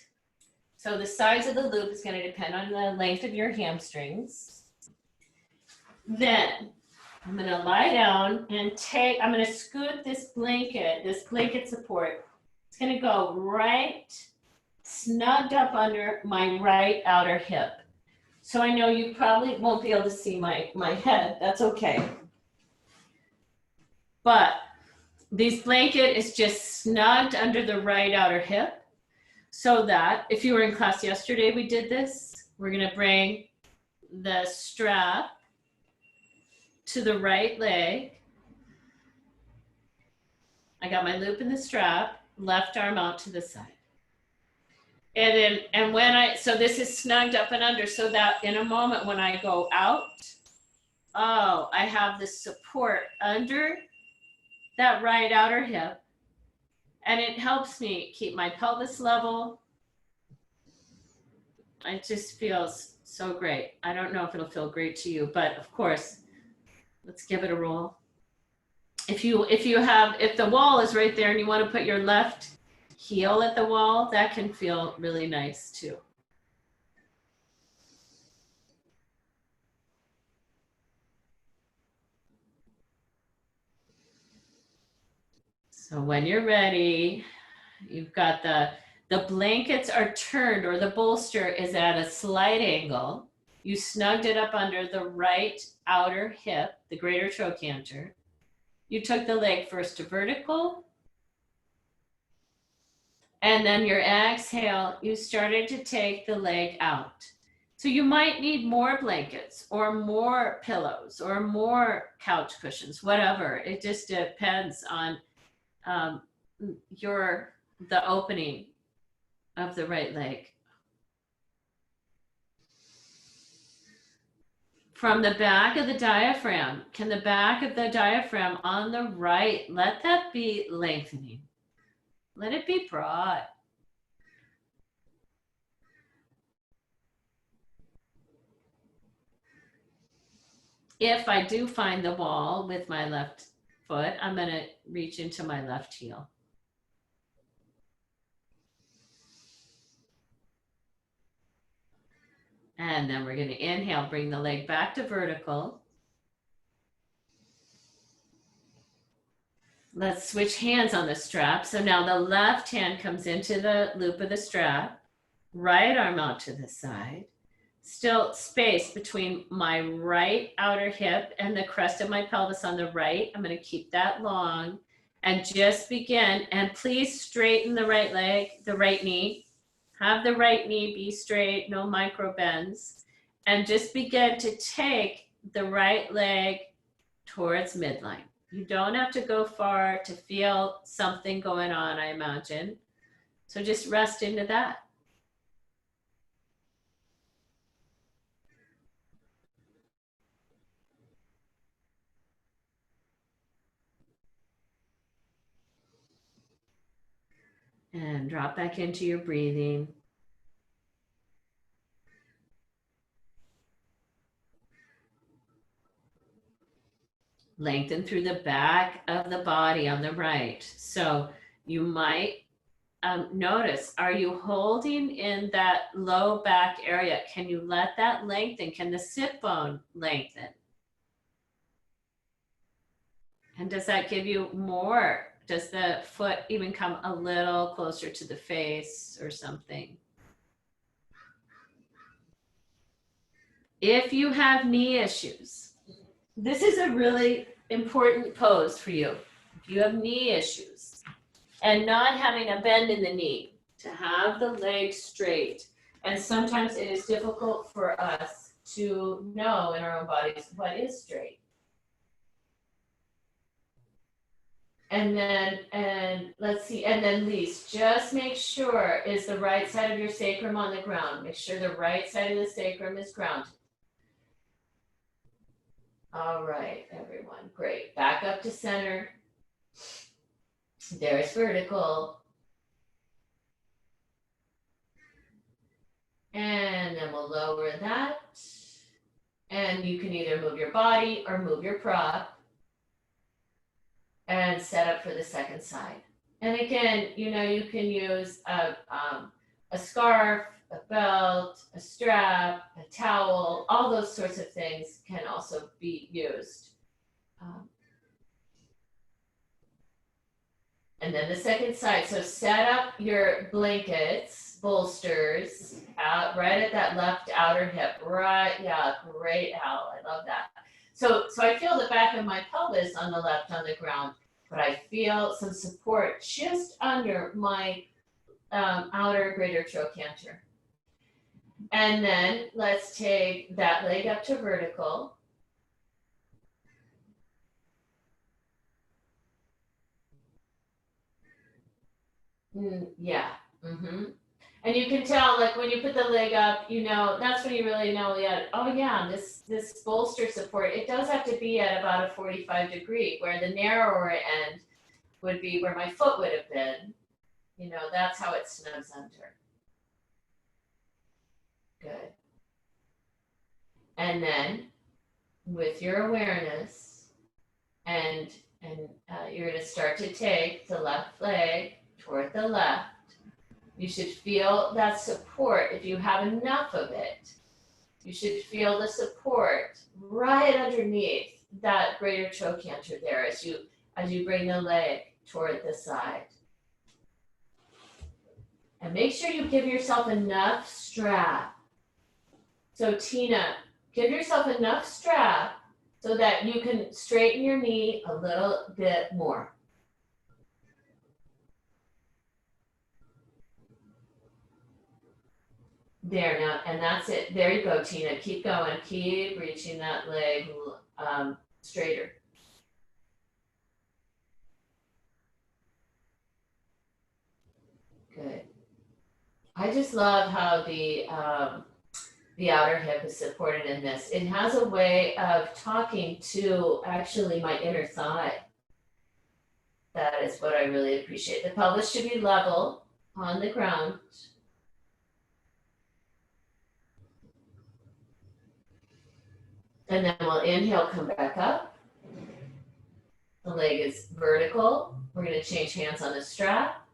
So the size of the loop is going to depend on the length of your hamstrings. Then I'm going to lie down and I'm going to scoot this blanket support. It's going to go right snugged up under my right outer hip. So I know you probably won't be able to see my head. That's okay. But this blanket is just snugged under the right outer hip, so that if you were in class yesterday, we did this. We're going to bring the strap to the right leg. I got my loop in the strap, left arm out to the side. So this is snugged up and under, so that in a moment when I go out, I have the support under that right outer hip, and it helps me keep my pelvis level. It just feels so great. I don't know if it'll feel great to you, but of course, let's give it a roll. If the wall is right there and you want to put your left heel at the wall, that can feel really nice too. So when you're ready, you've got the blankets are turned, or the bolster is at a slight angle. You snugged it up under the right outer hip, the greater trochanter. You took the leg first to vertical, and then your exhale, you started to take the leg out. So you might need more blankets or more pillows or more couch cushions, whatever. It just depends on the opening of the right leg. From the back of the diaphragm, can the back of the diaphragm on the right, let that be lengthening. Let it be broad. If I do find the wall with my left foot, I'm going to reach into my left heel. And then we're going to inhale, bring the leg back to vertical. Let's switch hands on the strap. So now the left hand comes into the loop of the strap, right arm out to the side. Still space between my right outer hip and the crest of my pelvis on the right. I'm going to keep that long and just begin. And please straighten the right leg, the right knee. Have the right knee be straight, no micro bends. And just begin to take the right leg towards midline. You don't have to go far to feel something going on, I imagine. So just rest into that. And drop back into your breathing. Lengthen through the back of the body on the right. So you might notice, are you holding in that low back area? Can you let that lengthen? Can the sit bone lengthen? And does that give you more? Does the foot even come a little closer to the face or something? If you have knee issues, this is a really important pose for you. If you have knee issues and not having a bend in the knee, to have the leg straight. And sometimes it is difficult for us to know in our own bodies what is straight. And let's see, and then Lise, just make sure, is the right side of your sacrum on the ground? Make sure the right side of the sacrum is grounded. All right, everyone, great. Back up to center. There's vertical. And then we'll lower that. And you can either move your body or move your prop. and set up for the second side. And again, you know, you can use a scarf, a belt, a strap, a towel, all those sorts of things can also be used. And then the second side, so set up your blankets, bolsters, out right at that left outer hip, right, yeah, great, Al, I love that. So I feel the back of my pelvis on the left on the ground, but I feel some support just under my outer greater trochanter. And then let's take that leg up to vertical. Yeah. And you can tell, like when you put the leg up, you know, that's when you really know, yeah, oh yeah, this bolster support, it does have to be at about a 45-degree, where the narrower end would be where my foot would have been. You know, that's how it snugs under. Good. And then with your awareness, and you're going to start to take the left leg toward the left. You should feel that support. If you have enough of it, you should feel the support right underneath that greater trochanter there as you bring the leg toward the side. And make sure you give yourself enough strap. So Tina, give yourself enough strap so that you can straighten your knee a little bit more. There now, and that's it. There you go, Tina. Keep going. Keep reaching that leg straighter. Good. I just love how the outer hip is supported in this. It has a way of talking to actually my inner thigh. That is what I really appreciate. The pelvis should be level on the ground. And then we'll inhale, come back up. The leg is vertical. We're going to change hands on the strap.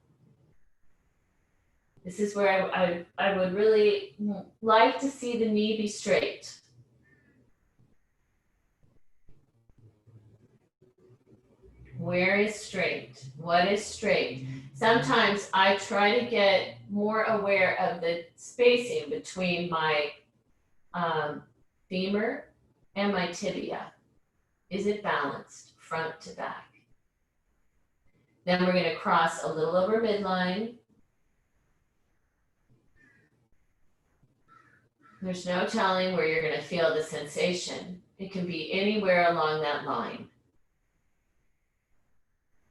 This is where I would really like to see the knee be straight. Where is straight? What is straight? Sometimes I try to get more aware of the spacing between my femur and my tibia. Is it balanced front to back? Then we're going to cross a little over midline. There's no telling where you're going to feel the sensation. It can be anywhere along that line.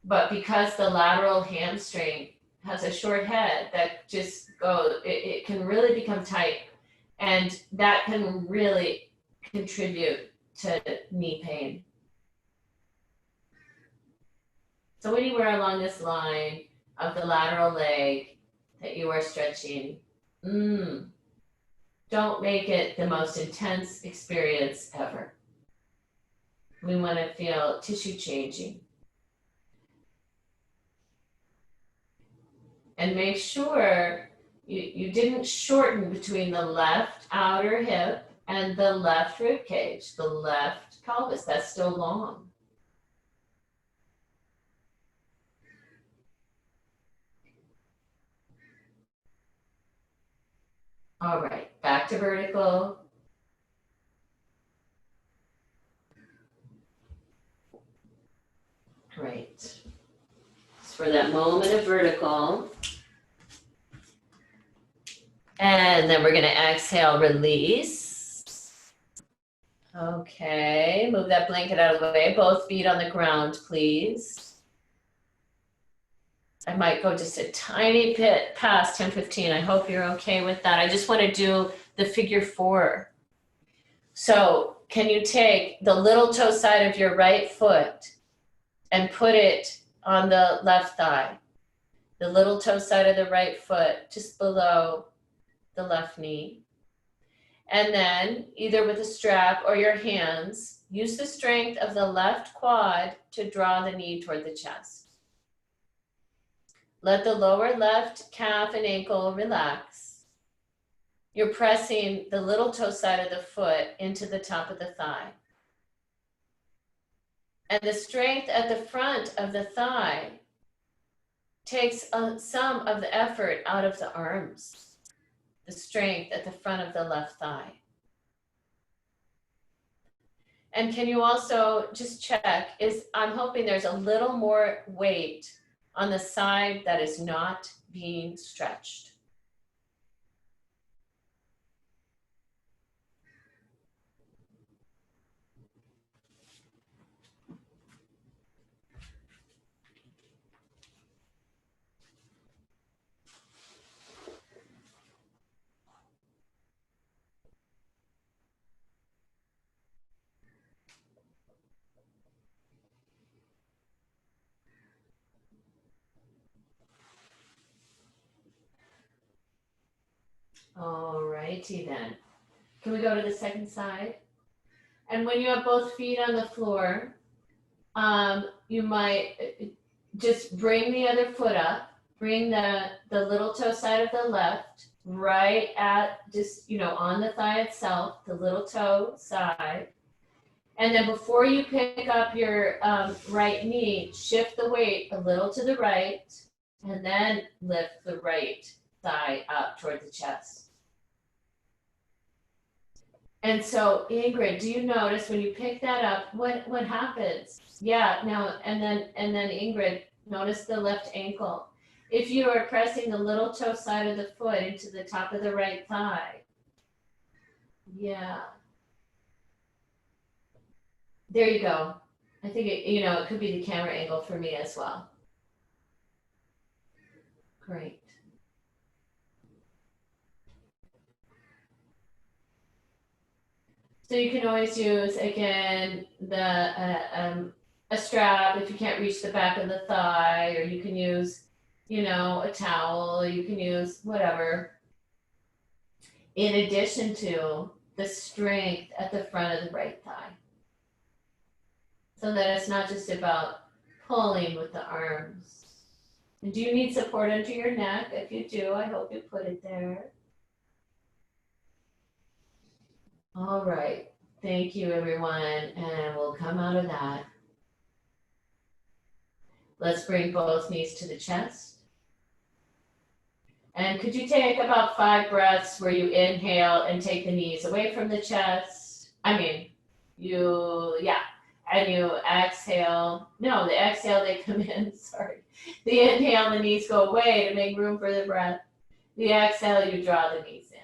But because the lateral hamstring has a short head that just goes, it can really become tight, and that can really contribute to knee pain. So anywhere along this line of the lateral leg that you are stretching, don't make it the most intense experience ever. We want to feel tissue changing. And make sure you didn't shorten between the left outer hip and the left rib cage, the left pelvis. That's still long. All right, back to vertical. Great. For that moment of vertical. And then we're going to exhale, release. Okay, move that blanket out of the way. Both feet on the ground, please. I might go just a tiny bit past 10:15. I hope you're okay with that. I just want to do the figure 4. So can you take the little toe side of your right foot and put it on the left thigh? The little toe side of the right foot just below the left knee. And then either with a strap or your hands, Use the strength of the left quad to draw the knee toward the chest. Let the lower left calf and ankle relax. You're pressing the little toe side of the foot into the top of the thigh. And the strength at the front of the thigh takes some of the effort out of the arms. The strength at the front of the left thigh. And can you also just check, I'm hoping there's a little more weight on the side that is not being stretched. All righty then. Can we go to the second side? And when you have both feet on the floor, you might just bring the other foot up, bring the little toe side of the left right at just, on the thigh itself, the little toe side. And then before you pick up your right knee, shift the weight a little to the right, and then lift the right thigh up toward the chest. And so, Ingrid, do you notice when you pick that up, what happens? Yeah, now, and then Ingrid, notice the left ankle. If you are pressing the little toe side of the foot into the top of the right thigh, yeah. There you go. I think it could be the camera angle for me as well. Great. So you can always use, again, a strap if you can't reach the back of the thigh, or you can use, a towel, you can use whatever. In addition to the strength at the front of the right thigh. So that it's not just about pulling with the arms. And do you need support under your neck? If you do, I hope you put it there. All right. Thank you, everyone. And we'll come out of that. Let's bring both knees to the chest. And could you take about 5 breaths where you inhale and take the knees away from the chest? And you exhale. No, the exhale, they come in, sorry. The inhale, the knees go away to make room for the breath. The exhale, you draw the knees in.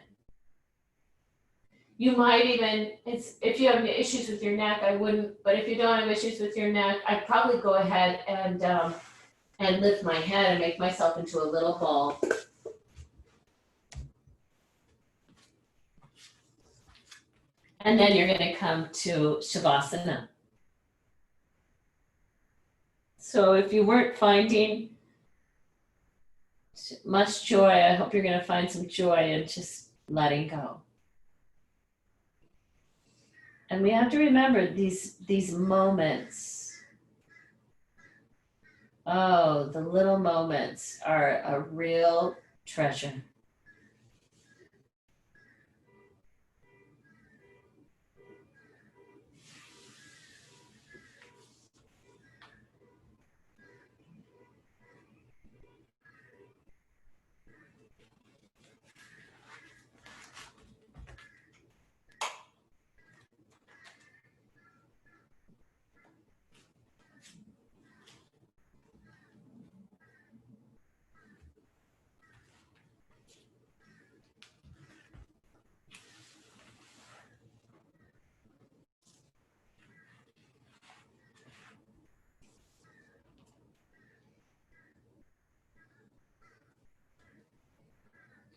You might even, if you have issues with your neck, I wouldn't, but if you don't have issues with your neck, I'd probably go ahead and lift my head and make myself into a little ball. And then you're going to come to Shavasana. So if you weren't finding much joy, I hope you're going to find some joy in just letting go. And we have to remember these moments. Oh, the little moments are a real treasure.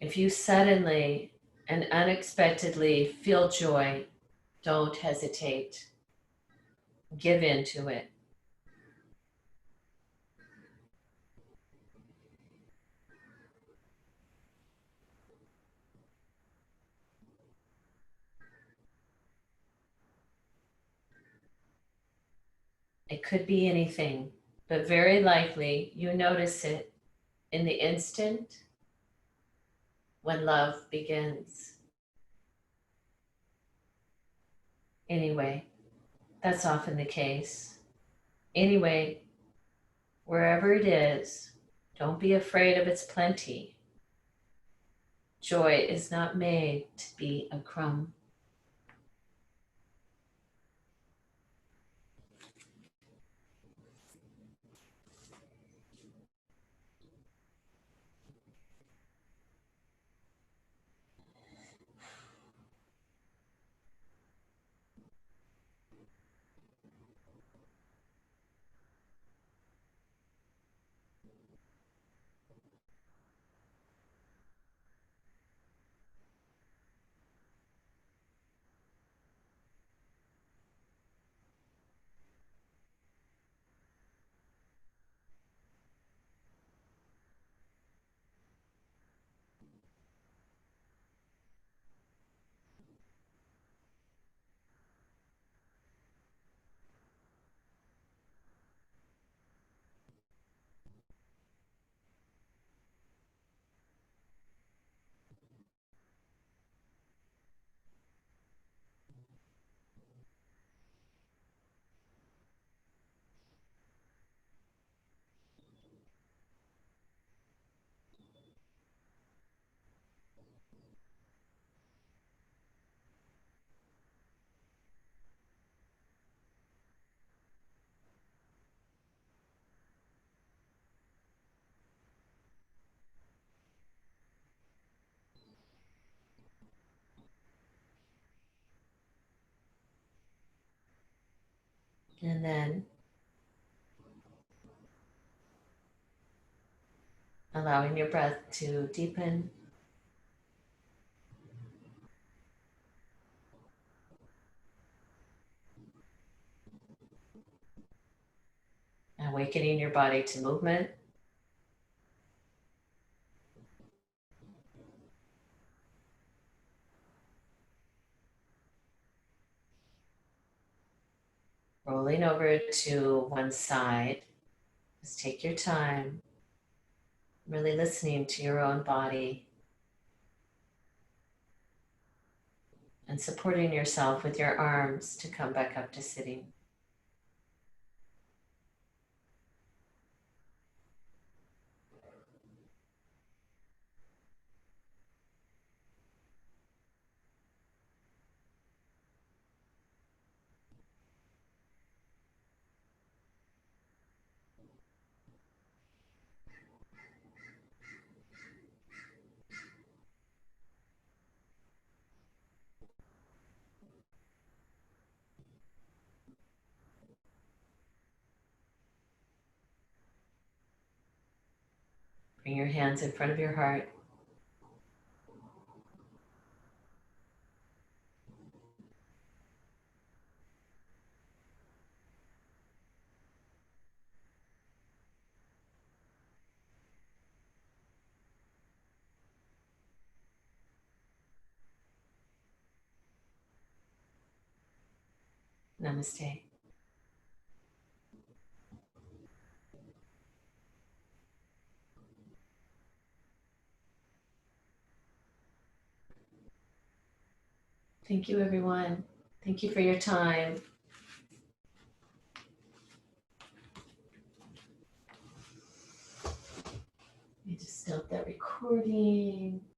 If you suddenly and unexpectedly feel joy, don't hesitate. Give in to it. It could be anything, but very likely you notice it in the instant when love begins. Anyway, that's often the case. Anyway, wherever it is, don't be afraid of its plenty. Joy is not made to be a crumb. And then allowing your breath to deepen, awakening your body to movement. Rolling over to one side. Just take your time, really listening to your own body and supporting yourself with your arms to come back up to sitting. Bring your hands in front of your heart. Namaste. Thank you, everyone. Thank you for your time. Let me just stop that recording.